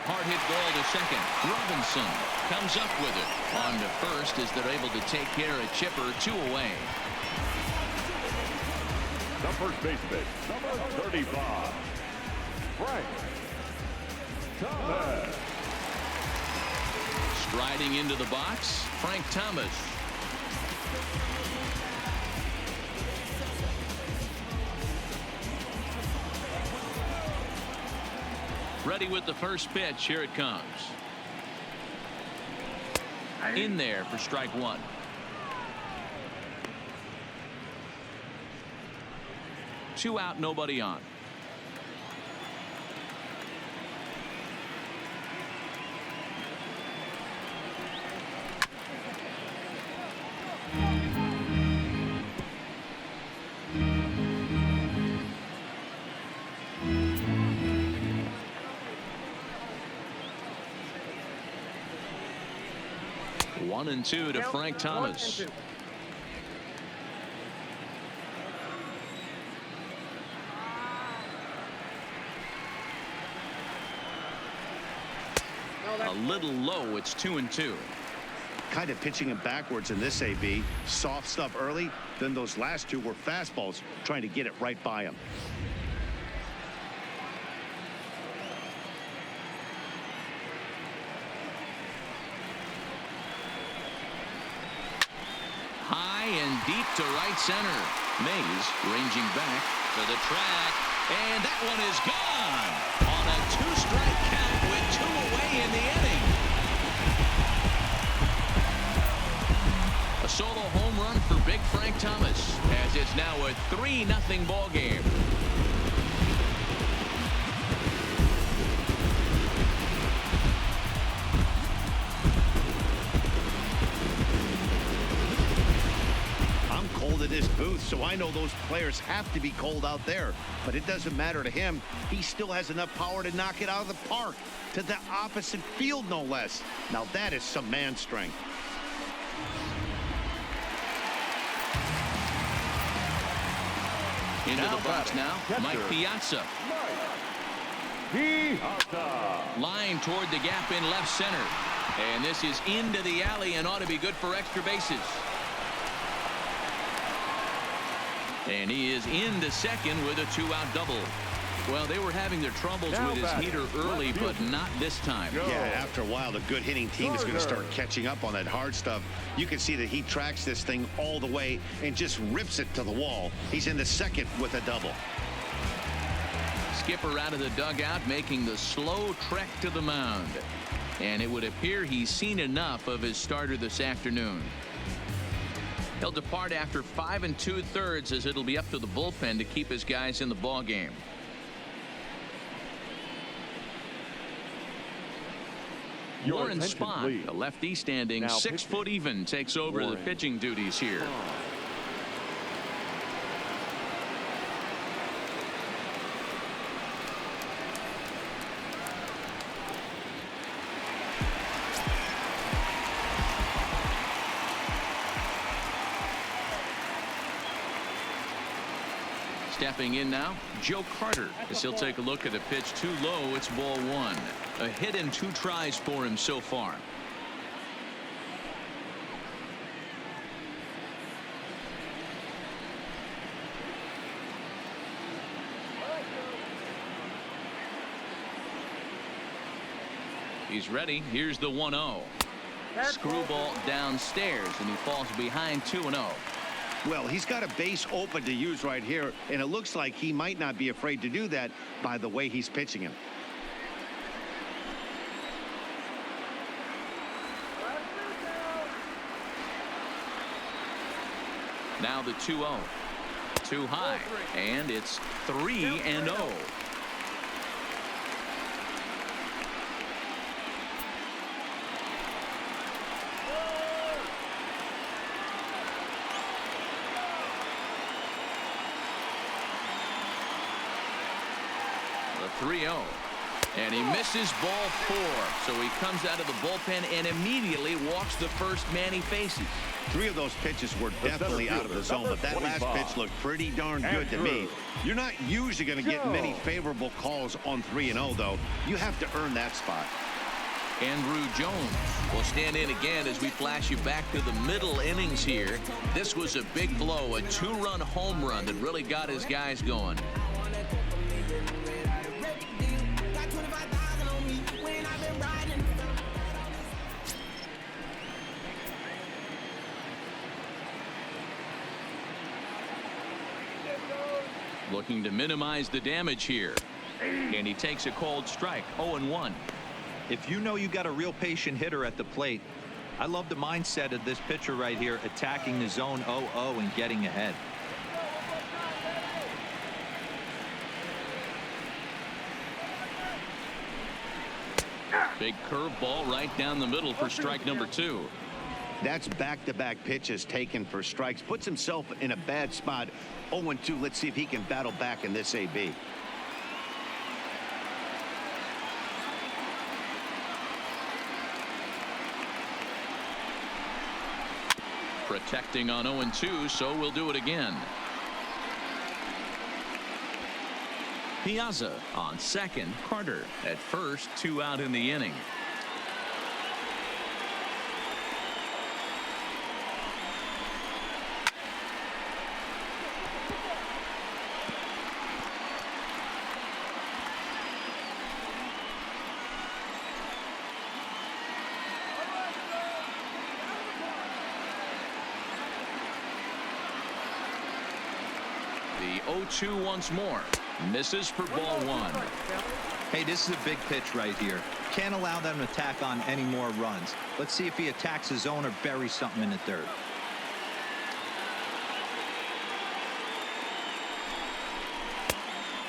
hard hit ball to second. Robinson comes up with it. On to first as they're able to take care of Chipper. 2 away. The first baseman, number 35, Frank Thomas. Striding into the box, Frank Thomas. Ready with the first pitch. Here it comes. In there for strike 1. Two out, nobody on. One and two to Frank Thomas. A little low. It's 2-2. Kind of pitching him backwards in this AB. Soft stuff early. Then those last two were fastballs, trying to get it right by him. High and deep to right center. Mays ranging back to the track, and that one is gone on a 2-strike count with 2 away in the inning. A solo home run for big Frank Thomas, as it's now a 3-0 ball game. At his booth, so I know those players have to be cold out there, but it doesn't matter to him. He still has enough power to knock it out of the park, to the opposite field no less. Now that is some man strength. Into the box now, Mike Piazza. Line toward the gap in left center, and this is into the alley and ought to be good for extra bases. And he is into second with a 2-out double. Well, they were having their troubles with his heater early, but not this time. Yeah, after a while, the good hitting team is going to start catching up on that hard stuff. You can see that he tracks this thing all the way and just rips it to the wall. He's into second with a double. Skipper out of the dugout, making the slow trek to the mound. And it would appear he's seen enough of his starter this afternoon. He'll depart after 5 2/3 as it'll be up to the bullpen to keep his guys in the ball game. Warren Spahn, a lefty standing 6 foot even, takes over the pitching duties here. Stepping in now, Joe Carter, as he'll take a look at a pitch too low. It's ball 1. A hit and 2 tries for him so far. He's ready. Here's the 1-0. Screwball downstairs, and he falls behind 2-0. Well, he's got a base open to use right here, and it looks like he might not be afraid to do that by the way he's pitching him. Now the 2-0. Too high, and it's 3-0. The 3-0. And he misses ball 4. So he comes out of the bullpen and immediately walks the first man he faces. 3 of those pitches were definitely out of the zone, but that last pitch looked pretty darn good to me. You're not usually going to get many favorable calls on 3-0, though. You have to earn that spot. Andrew Jones will stand in again as we flash you back to the middle innings here. This was a big blow, a 2-run home run that really got his guys going. Looking to minimize the damage here. And he takes a cold strike, 0-1. If you know you got a real patient hitter at the plate, I love the mindset of this pitcher right here, attacking the zone 0-0 and getting ahead. Big curveball right down the middle for strike number 2. That's back-to-back pitches taken for strikes. Puts himself in a bad spot. 0-2. Let's see if he can battle back in this AB. Protecting on 0-2, so we'll do it again. Piazza on second, Carter at first, 2 out in the inning. The 0-2 once more. Misses for ball 1. Hey, this is a big pitch right here. Can't allow them to tack on any more runs. Let's see if he attacks his zone or buries something in the dirt.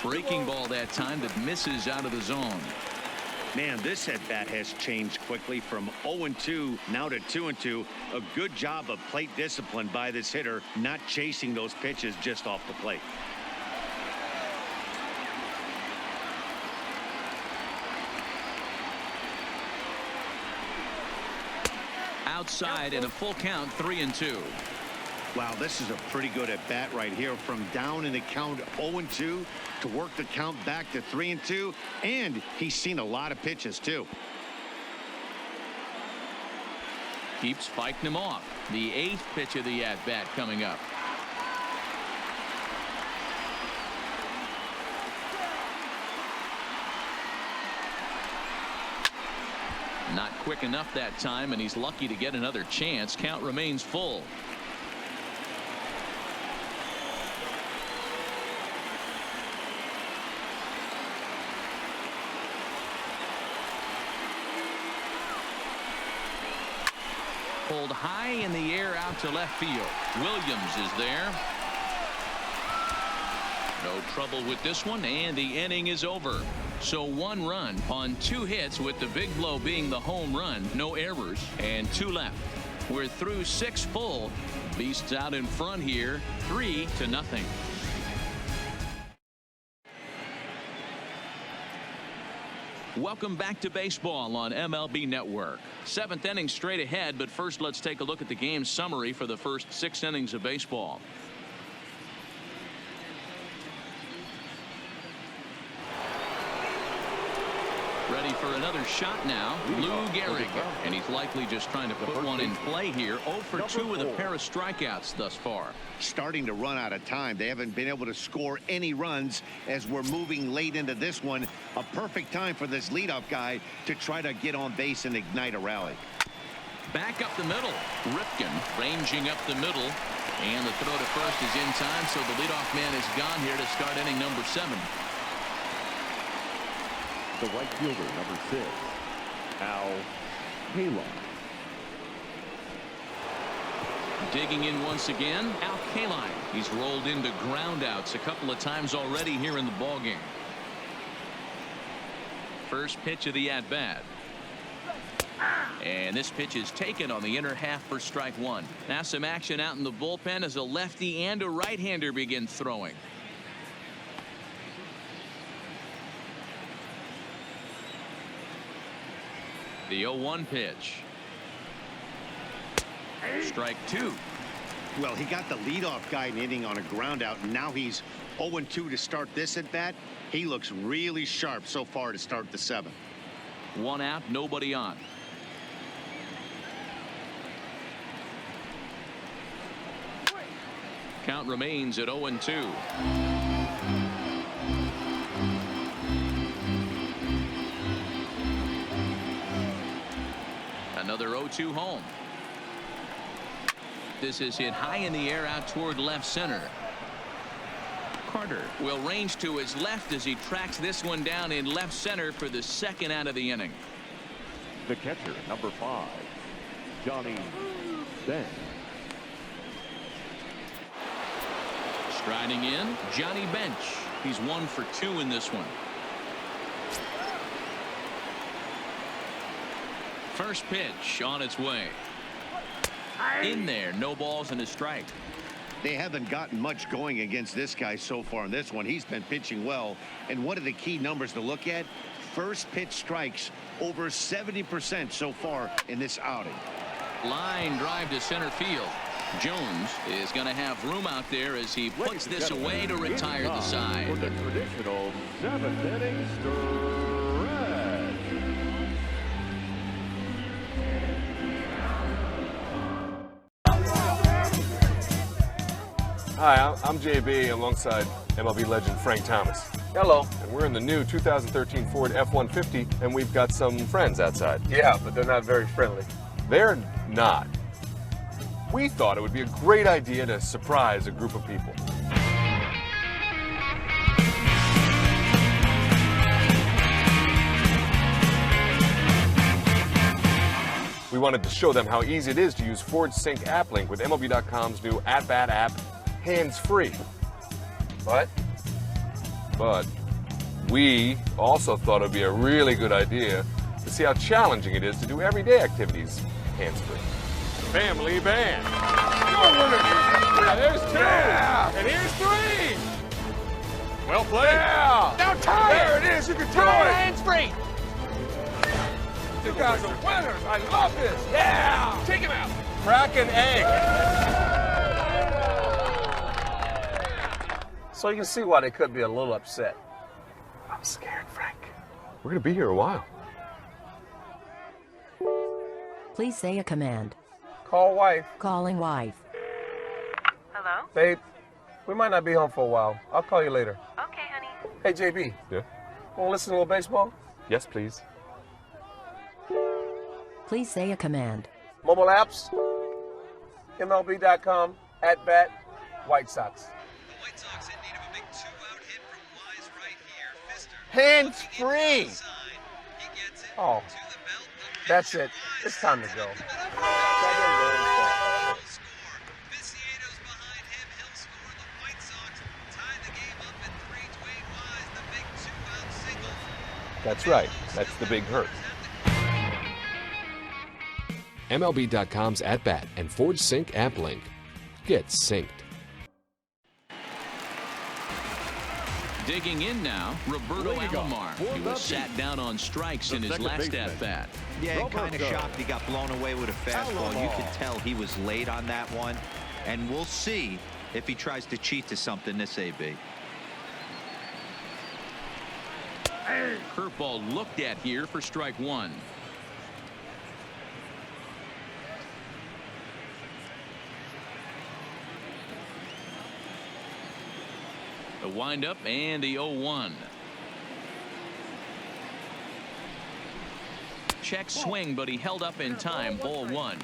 Breaking ball that time that misses out of the zone. Man, this at-bat has changed quickly from 0-2 now to 2-2. A good job of plate discipline by this hitter, not chasing those pitches just off the plate. Outside in a full count, 3-2. Wow, this is a pretty good at-bat right here. From down in the count 0-2 to work the count back to 3-2. And he's seen a lot of pitches, too. Keeps fighting him off. The 8th pitch of the at-bat coming up. Not quick enough that time, and he's lucky to get another chance. Count remains full. Pulled high in the air out to left field. Williams is there. No trouble with this one, and the inning is over. So 1 run on 2 hits, with the big blow being the home run. No errors and 2 left. We're through 6 full. Beasts out in front here, 3-0. Welcome back to baseball on MLB Network. 7th inning straight ahead, but first let's take a look at the game summary for the first 6 innings of baseball. Ready for another shot now, Lou Gehrig, and he's likely just trying to put one in play here. 0 for 2 with a pair of strikeouts thus far. Starting to run out of time. They haven't been able to score any runs as we're moving late into this one. A perfect time for this leadoff guy to try to get on base and ignite a rally. Back up the middle. Ripken ranging up the middle, and the throw to first is in time, so the leadoff man is gone here to start inning number 7. The right fielder, number 6, Al Kaline. Digging in once again, Al Kaline. He's rolled into groundouts a couple of times already here in the ballgame. First pitch of the at-bat. And this pitch is taken on the inner half for strike 1. Now some action out in the bullpen as a lefty and a right-hander begin throwing. The 0-1 pitch. Strike 2. Well, he got the leadoff guy in the inning on a ground out, and now he's 0-2 to start this at bat. He looks really sharp so far to start the 7th. 1 out, nobody on. Count remains at 0-2. Another 0-2 home. This is hit high in the air out toward left center. Carter will range to his left as he tracks this one down in left center for the 2nd out of the inning. The catcher, number 5, Johnny Bench. Striding in, Johnny Bench. He's 1 for 2 in this one. First pitch on its way. In there, no balls and a strike. They haven't gotten much going against this guy so far in this one. He's been pitching well. And what are the key numbers to look at? First pitch strikes over 70% so far in this outing. Line drive to center field. Jones is going to have room out there as he puts this away to retire the side. For the traditional 7th inning stretch. Hi, I'm JB alongside MLB legend Frank Thomas. Hello. And we're in the new 2013 Ford F-150, and we've got some friends outside. Yeah, but they're not very friendly. They're not. We thought it would be a great idea to surprise a group of people. We wanted to show them how easy it is to use Ford Sync App Link with MLB.com's new at-bat app, hands-free. But we also thought it would be a really good idea to see how challenging it is to do everyday activities hands-free. Family band. Yeah, there's 2. Yeah. And here's 3. Well played. Yeah. Now tie it. There it is. You can do it. Hands-free. You guys are winners. I love this. Yeah. Take him out. Crack an egg. So you can see why they could be a little upset. I'm scared, Frank. We're going to be here a while. Please say a command. Call wife. Calling wife. Hello? Babe, we might not be home for a while. I'll call you later. Okay, honey. Hey, JB. Yeah? Want to listen to a little baseball? Yes, please. Please say a command. Mobile apps, MLB.com, at-bat, White Sox. The White Sox in need of a big 2-out hit from Wise right here. Fister. Hands-free. Oh, that's it. It's time to go. That's right. That's the big hurt. MLB.com's at-bat and Ford Sync app link. Get synced. Digging in now, Roberto Alomar. He was sat down on strikes in his last at-bat. Yeah, kind of shocked he got blown away with a fastball. You can tell he was late on that one. And we'll see if he tries to cheat to something this AB. Curveball looked at here for strike 1. The windup and the 0-1. Check swing, but he held up in time. Ball 1.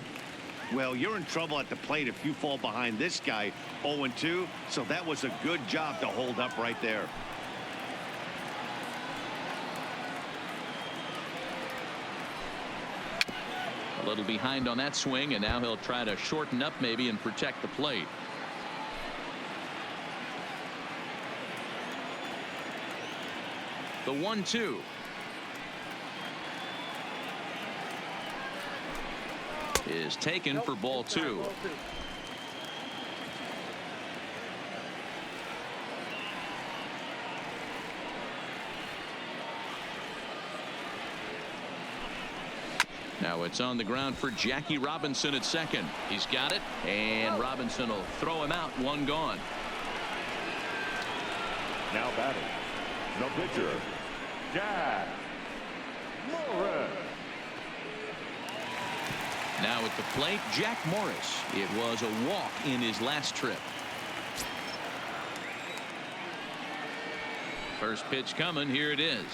Well, you're in trouble at the plate if you fall behind this guy 0-2, so that was a good job to hold up right there. A little behind on that swing, and now he'll try to shorten up maybe and protect the plate. The 1-2. Is taken for ball 2. Now it's on the ground for Jackie Robinson at second. He's got it, and Robinson will throw him out. One gone. Now batting, the pitcher, Jack Morris. Now at the plate, Jack Morris. It was a walk in his last trip. First pitch coming. Here it is.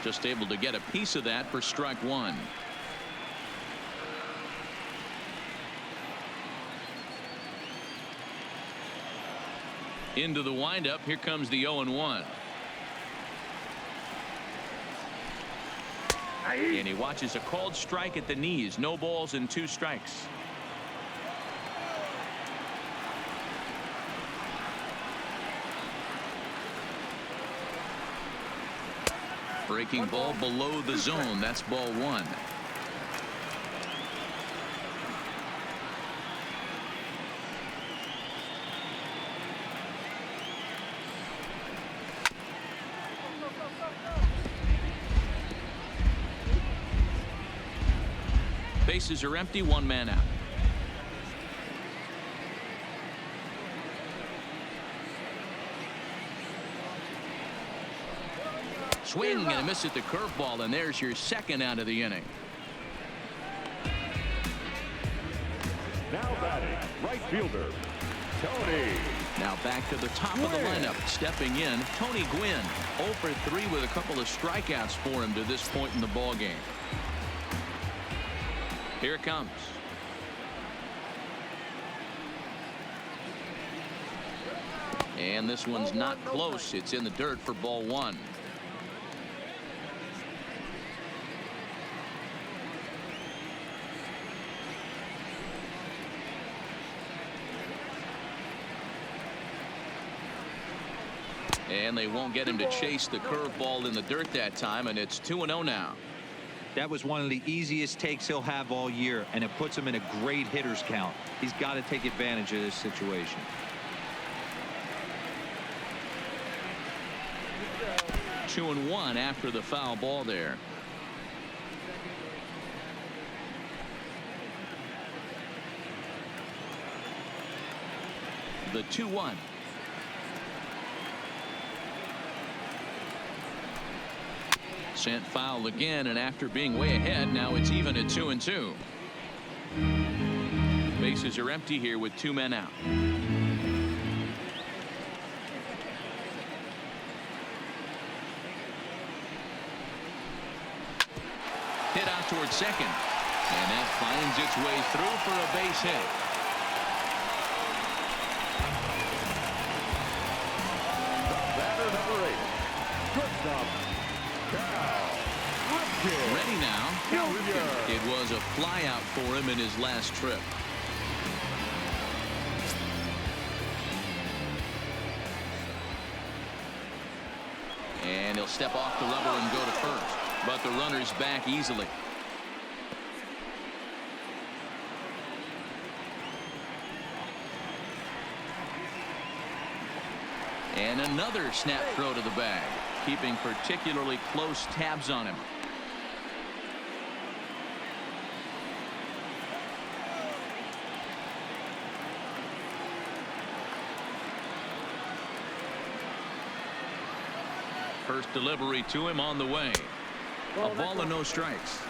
Just able to get a piece of that for strike one. Into the windup. Here comes the 0-1. And he watches a called strike at the knees. No balls and 2 strikes. Breaking ball below the zone. That's ball 1. Bases are empty. 1 man out. Swing and a miss at the curveball, and there's your second out of the inning. Now batting, right fielder, Tony. Now back to the top of the lineup. Stepping in, Tony Gwynn. 0 for 3 with a couple of strikeouts for him to this point in the ball game. Here it comes. And this one's not close. It's in the dirt for ball 1. And they won't get him to chase the curveball in the dirt that time, and it's 2-0 now. That was one of the easiest takes he'll have all year, and it puts him in a great hitter's count. He's got to take advantage of this situation. Two and 1 after the foul ball there. The 2-1. Sent foul again, and after being way ahead, now it's even at 2-2. Bases are empty here with 2 men out. Hit out towards second, and that finds its way through for a base hit. Batter number 8, shortstop. Ready now. It was a fly out for him in his last trip. And he'll step off the rubber and go to first, but the runner's back easily. And another snap throw to the bag, keeping particularly close tabs on him. First delivery to him on the way. A ball and no strikes.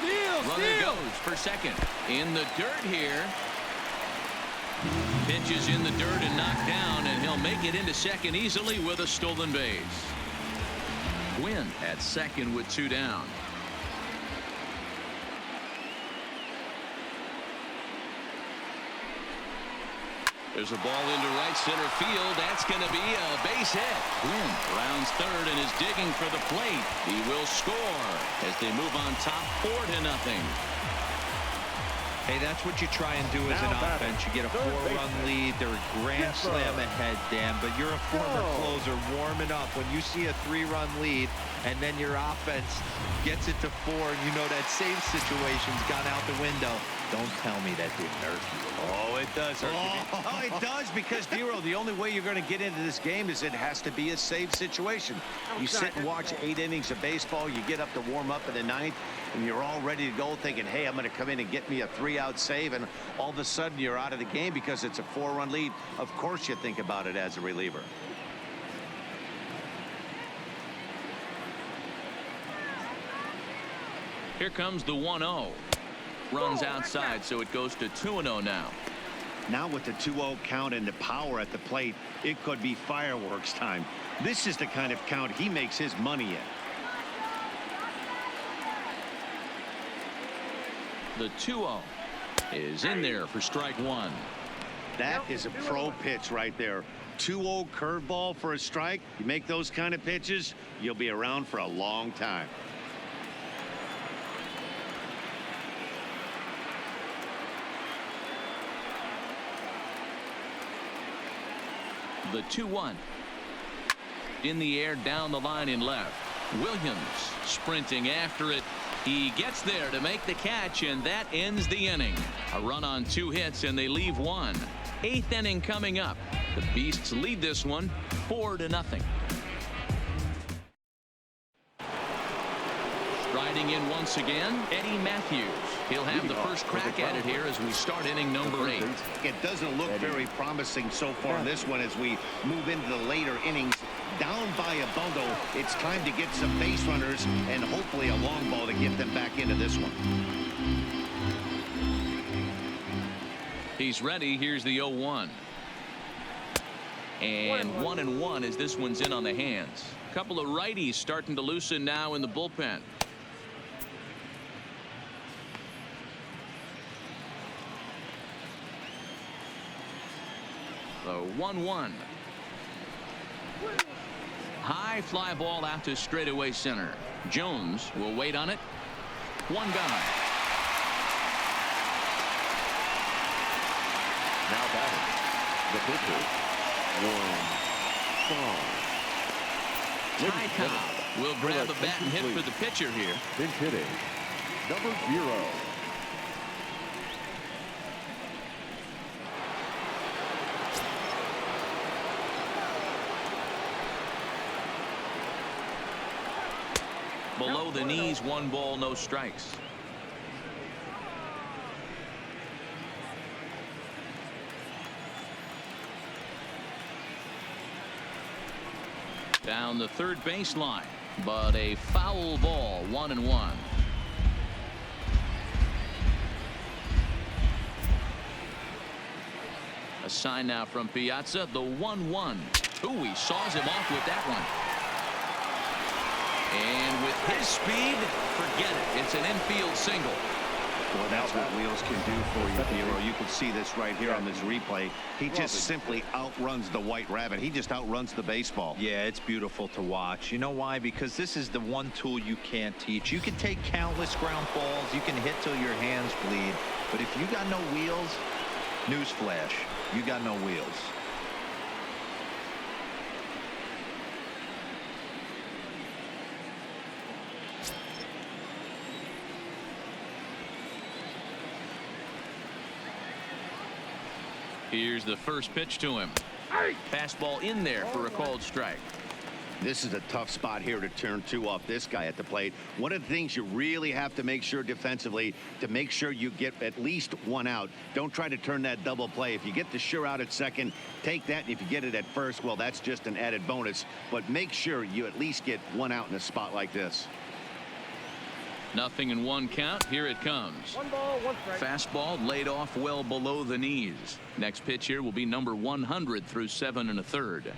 Runner goes for second. In the dirt here. Pitches in the dirt and knocked down, and he'll make it into second easily with a stolen base. Gwynn at second with 2 down. There's a ball into right center field. That's going to be a base hit. Gwynn rounds third and is digging for the plate. He will score as they move on top 4-0. Hey, that's what you try and do as an offense. You get a 4-run lead. They're a grand slam ahead, Dan, but you're a former closer warming up. When you see a 3-run lead and then your offense gets it to 4 and you know that save situation's gone out the window, don't tell me that didn't hurt you. Oh, it does hurt you. Oh, it does, because, Dero, the only way you're going to get into this game is it has to be a save situation. You sit and watch 8 innings of baseball, you get up to warm up in the 9th, and you're all ready to go thinking, hey, I'm going to come in and get me a 3-out save, and all of a sudden you're out of the game because it's a 4-run lead. Of course you think about it as a reliever. Here comes the 1-0. Runs outside, so it goes to 2-0 now. Now with the 2-0 count and the power at the plate, it could be fireworks time. This is the kind of count he makes his money in. The 2-0 is in there for strike 1. That is a pro pitch right there. 2-0 curveball for a strike. You make those kind of pitches, you'll be around for a long time. The 2-1 in the air, down the line in left. Williams sprinting after it. He gets there to make the catch, and that ends the inning. A run on 2 hits, and they leave 1. 8th inning coming up. The Beasts lead this one 4-0. Striding in once again, Eddie Matthews. He'll have the first crack at it here as we start inning number 8. It doesn't look very promising so far in this one as we move into the later innings. Down by a bundle, it's time to get some base runners and hopefully a long ball to get them back into this one. He's ready. Here's the 0-1. And 1-1 as this one's in on the hands. A couple of righties starting to loosen now in the bullpen. The 1-1. High fly ball out to straightaway center. Jones will wait on it. One gone. Now batting, the pitcher, Ty Cobb will grab the bat and hit for the pitcher here. Pinch hitting, number 0. Below the knees, 1 ball, no strikes. Down the third baseline, but a foul ball, 1-1. A sign now from Piazza, the 1-1. Ooh, he saws him off with that one. And with his speed, forget it. It's an infield single. Well, that's what Wheels can do for you, Hero. You can see this right here on this replay. He just simply outruns the White Rabbit. He just outruns the baseball. Yeah, it's beautiful to watch. You know why? Because this is the one tool you can't teach. You can take countless ground balls. You can hit till your hands bleed. But if you got no wheels, newsflash, you got no wheels. Here's the first pitch to him. Fastball in there for a called strike. This is a tough spot here to turn 2 off this guy at the plate. One of the things you really have to make sure defensively, to make sure you get at least 1 out. Don't try to turn that double play. If you get the sure out at second, take that. And if you get it at first, well, that's just an added bonus. But make sure you at least get 1 out in a spot like this. 0-1 count. Here it comes. 1 ball, 1 strike. Fastball laid off well below the knees. Next pitch here will be number 100 through 7 1/3.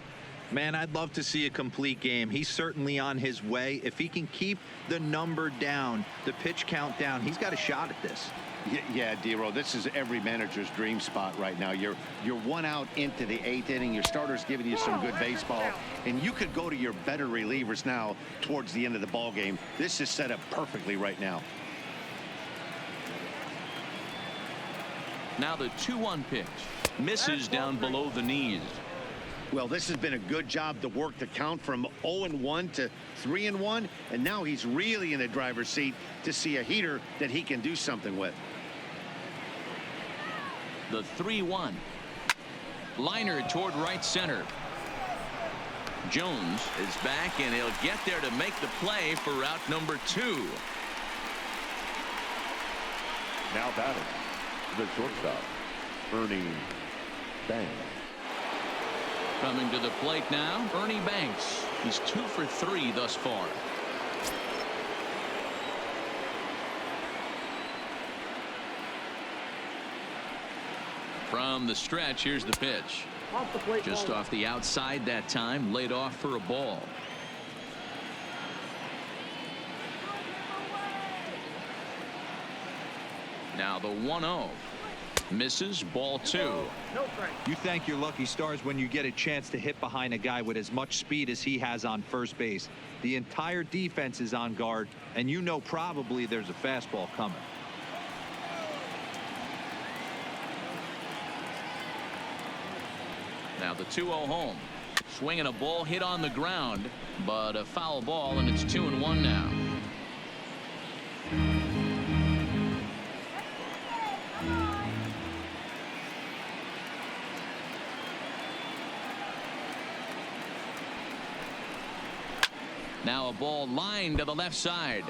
Man, I'd love to see a complete game. He's certainly on his way. If he can keep the number down, the pitch count down, he's got a shot at this. Yeah, Dero, this is every manager's dream spot right now. You're 1 out into the 8th inning. Your starter's giving you some good baseball, and you could go to your better relievers now towards the end of the ball game. This is set up perfectly right now. Now the 2-1 pitch. Misses down below the knees. Well, this has been a good job to work the count from 0-1 to 3-1, and now he's really in the driver's seat to see a heater that he can do something with. The 3-1. Liner toward right center. Jones is back, and he'll get there to make the play for out number 2. Now batting, the shortstop, Ernie Banks. Coming to the plate now, Ernie Banks. He's 2 for 3 thus far. From the stretch, here's the pitch. Just off the outside that time, laid off for a ball. Now the 1-0. Misses, ball 2. You thank your lucky stars when you get a chance to hit behind a guy with as much speed as he has on first base. The entire defense is on guard, and you know probably there's a fastball coming. Now the 2-0 home. Swinging a ball hit on the ground, but a foul ball, and it's 2-1 now. Now a ball lined to the left side,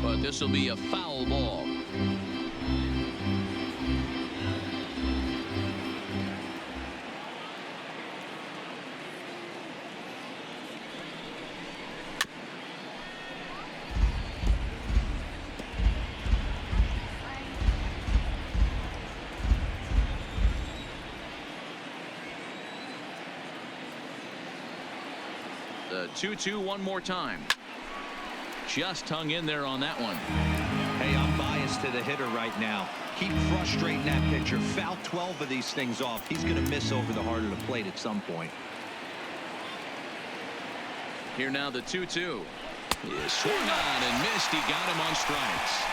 but this will be a foul ball. The 2-2 one more time. Just hung in there on that one. Hey, I'm biased to the hitter right now. Keep frustrating that pitcher. Foul 12 of these things off. He's going to miss over the heart of the plate at some point. Here now the 2-2. He swung on and missed. He got him on strikes.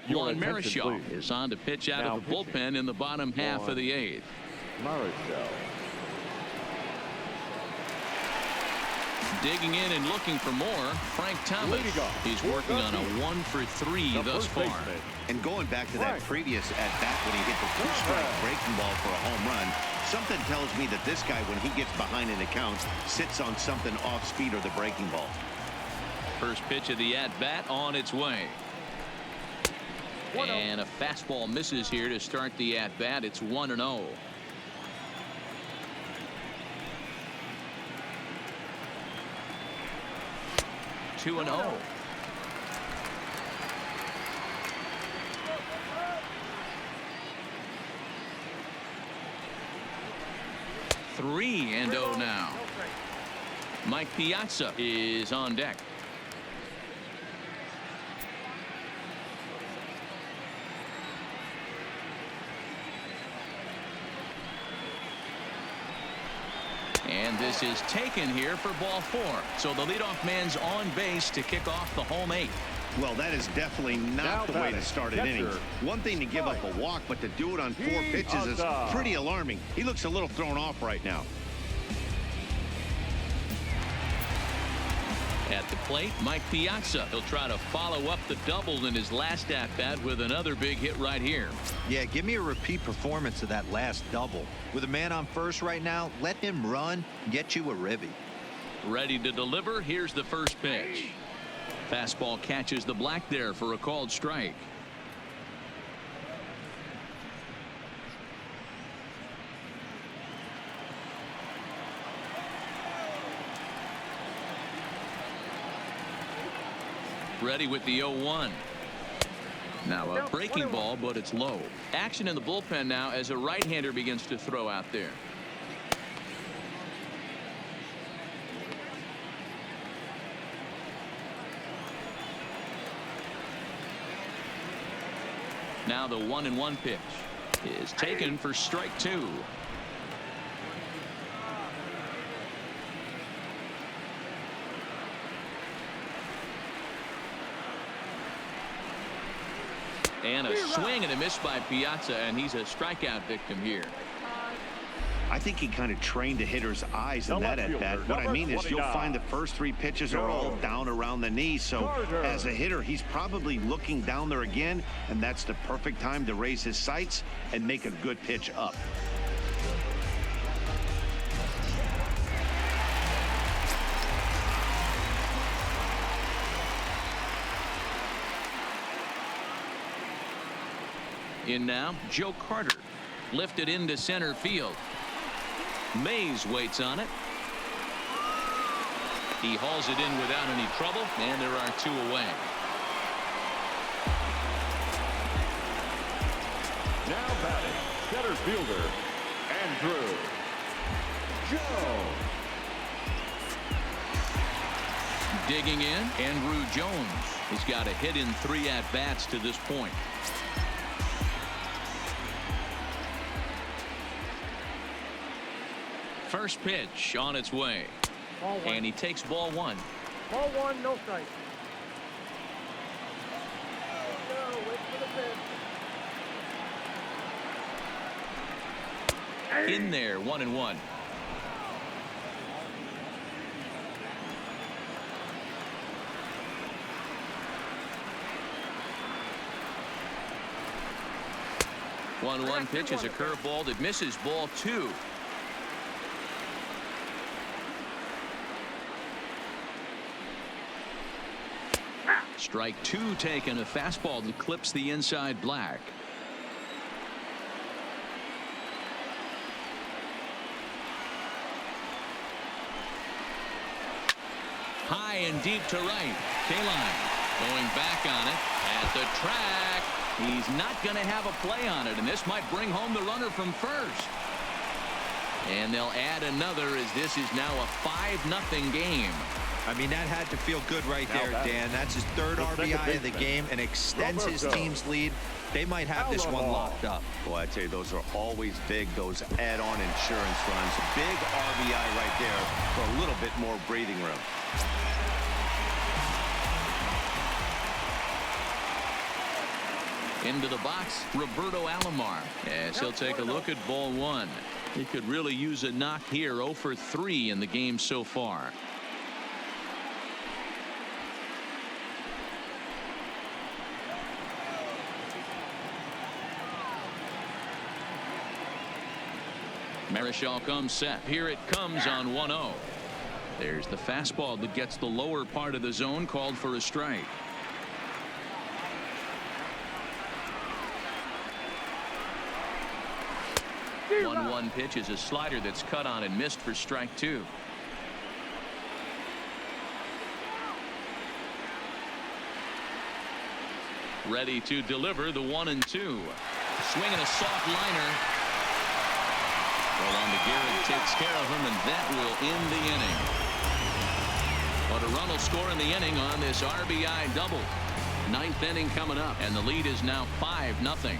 Juan Marichal is on to pitch out of the bullpen in the bottom half of the 8th. Marichal. Digging in and looking for more, Frank Thomas. He's working on a 1 for 3 thus far. And going back to that previous at-bat when he hit the 2-strike breaking ball for a home run, something tells me that this guy, when he gets behind in accounts, sits on something off speed or the breaking ball. First pitch of the at-bat on its way. And a fastball misses here to start the at-bat. It's 1-0. Two and 0. Three and 0 now. Mike Piazza is on deck. And this is taken here for ball 4. So the leadoff man's on base to kick off the home 8th. Well, that is definitely not the way to start an inning. One thing to give up a walk, but to do it on 4 pitches is pretty alarming. He looks a little thrown off right now. At the plate, Mike Piazza. He'll try to follow up the double in his last at-bat with another big hit right here. Yeah, give me a repeat performance of that last double. With a man on first right now, let him run, get you a ribby. Ready to deliver. Here's the first pitch. Fastball catches the black there for a called strike. Ready with the 0-1. Now a breaking ball, but it's low. Action in the bullpen now as a right-hander begins to throw out there. Now the 1-1 pitch is taken for strike 2. And a swing and a miss by Piazza, and he's a strikeout victim here. I think he kind of trained the hitter's eyes in that at bat. What I mean is you'll find the first 3 pitches are all down around the knee. So as a hitter, he's probably looking down there again, and that's the perfect time to raise his sights and make a good pitch up. In now, Joe Carter. Lifted into center field. Mays waits on it. He hauls it in without any trouble, and there are 2 away. Now batting, center fielder, Andrew Jones. Digging in, Andrew Jones. He's got a hit in 3 at-bats to this point. First pitch on its way. And he takes ball 1. Ball 1, no strike. Wait for the pitch. In there, 1-1. One pitch is a curveball that misses ball 2. Strike 2 taken, a fastball that clips the inside black. High and deep to right. Kaline going back on it at the track. He's not going to have a play on it, and this might bring home the runner from first. And they'll add another as this is now a 5-0 game. I mean, that had to feel good right there, Dan. That's his 3rd RBI of the game and extends his team's lead. They might have this one locked up. Boy, I tell you, those are always big, those add-on insurance runs. Big RBI right there for a little bit more breathing room. Into the box, Roberto Alomar, as he'll take a look at ball 1. He could really use a knock here. 0 for 3 in the game so far. Marichal comes set. Here it comes on 1-0. There's the fastball that gets the lower part of the zone, called for a strike. The 1-1 pitch is a slider that's cut on and missed for strike 2. Ready to deliver the 1-2. Swinging a soft liner. Well, on the Garrett takes care of him, and that will end the inning. But a run will score in the inning on this RBI double. 9th inning coming up, and the lead is now 5-0.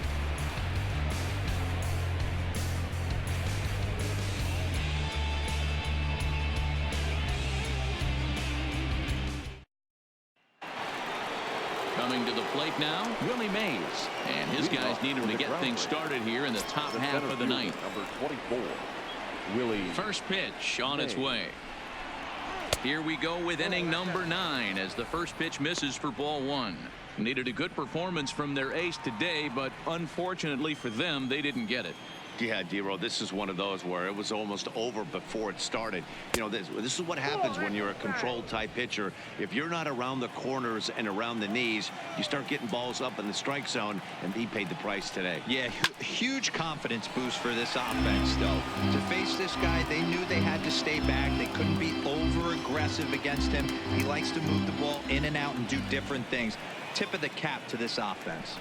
Coming to the plate now, Willie Mays. And his guys need him to get things started here in the top half of the 9th. Number 24, Willie. First pitch on its way. Here we go with inning number 9 as the first pitch misses for ball 1. Needed a good performance from their ace today, but unfortunately for them, they didn't get it. Yeah, D-Row, this is one of those where it was almost over before it started. You know, this is what happens when you're a controlled type pitcher. If you're not around the corners and around the knees, you start getting balls up in the strike zone, and he paid the price today. Yeah, huge confidence boost for this offense, though. To face this guy, they knew they had to stay back. They couldn't be over-aggressive against him. He likes to move the ball in and out and do different things. Tip of the cap to this offense.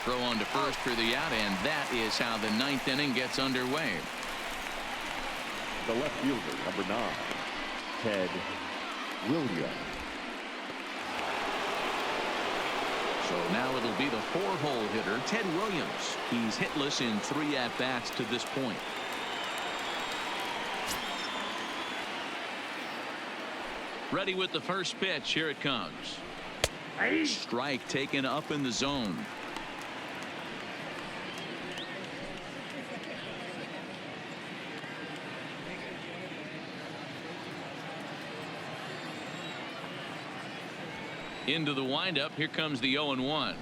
Throw on to first for the out, and that is how the 9th inning gets underway. The left fielder, number 9, Ted Williams. So now it'll be the 4-hole hitter, Ted Williams. He's hitless in 3 at-bats to this point. Ready with the first pitch. Here it comes. Strike taken up in the zone. Into the windup. Here comes the 0-1.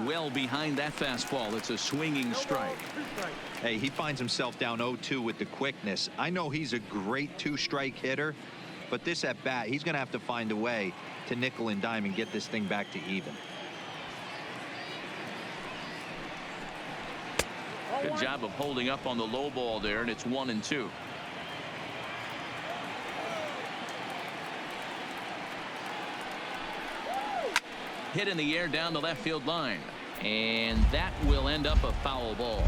Well behind that fastball. It's a swinging strike. Hey, he finds himself down 0-2 with the quickness. I know he's a great 2-strike hitter, but this at bat, he's going to have to find a way to nickel and dime and get this thing back to even. Good job of holding up on the low ball there, and it's 1-2. Hit in the air down the left field line, and that will end up a foul ball.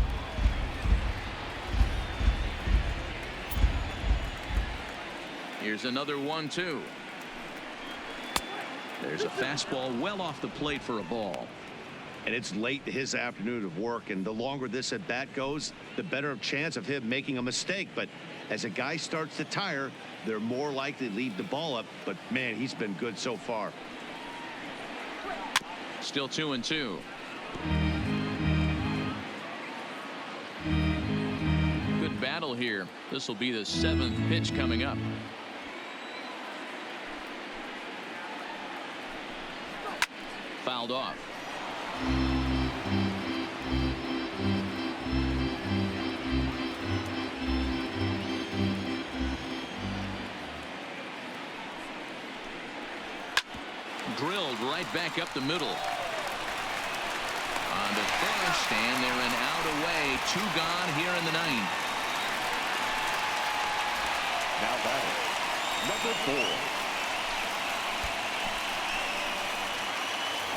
Here's another 1-2. There's a fastball well off the plate for a ball. And it's late in his afternoon of work, and the longer this at bat goes, the better chance of him making a mistake. But as a guy starts to tire, they're more likely to leave the ball up. But man, he's been good so far. Still 2-2. Good battle here. This will be the 7th pitch coming up. Fouled off. Drilled right back up the middle. On to first, and they're an out away. 2 gone here in the 9th. Now batting, number 4.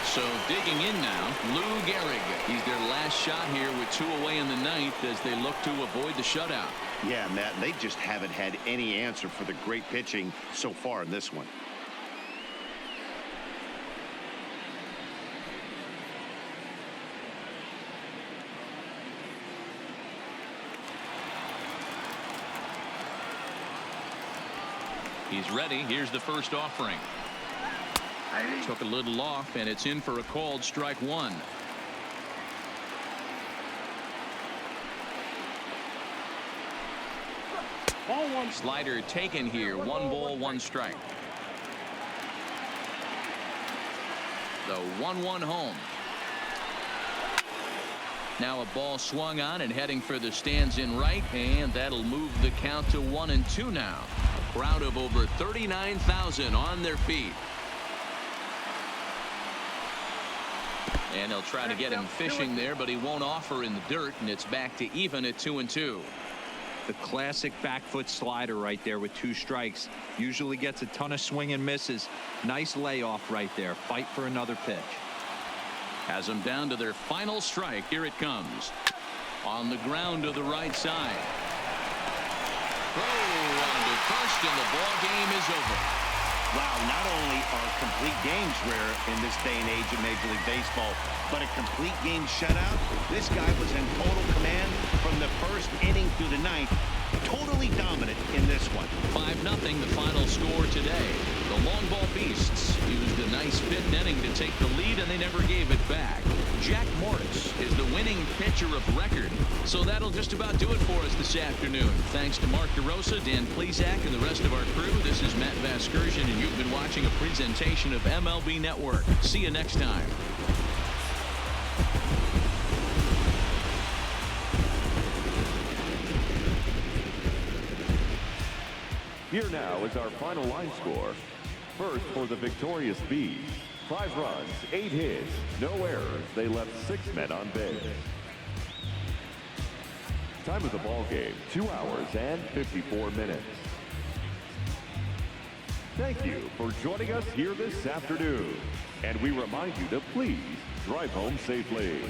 So digging in now, Lou Gehrig. He's their last shot here with 2 away in the 9th as they look to avoid the shutout. Yeah, Matt, they just haven't had any answer for the great pitching so far in this one. He's ready. Here's the first offering. Took a little off, and it's in for a called strike 1. Slider taken here. 1 ball, 1 strike. The 1-1 home. Now a ball swung on and heading for the stands in right, and that'll move the count to 1-2 now. A crowd of over 39,000 on their feet. And they'll try to get him fishing there, but he won't offer in the dirt, and it's back to even at 2-2. The classic back foot slider right there with 2 strikes. Usually gets a ton of swing and misses. Nice layoff right there. Fight for another pitch. Has them down to their final strike. Here it comes. On the ground to the right side. Oh, on to first, and the ball game is over. Wow, not only are complete games rare in this day and age of Major League Baseball, but a complete game shutout. This guy was in total command from the first inning through the 9th. Totally dominant in this one. 5-0 the final score today. The long ball beasts used a nice 5th inning to take the lead, and they never gave it back. Jack Morris is the winning pitcher of record. So that'll just about do it for us this afternoon. Thanks to Mark DeRosa, Dan Plesac, and the rest of our crew. This is Matt Vasgersian, and you've been watching a presentation of MLB Network. See you next time. Here now is our final line score. First for the victorious Bees. 5 runs, 8 hits, no errors. They left 6 men on base. Time of the ball game, 2 hours and 54 minutes. Thank you for joining us here this afternoon. And we remind you to please drive home safely.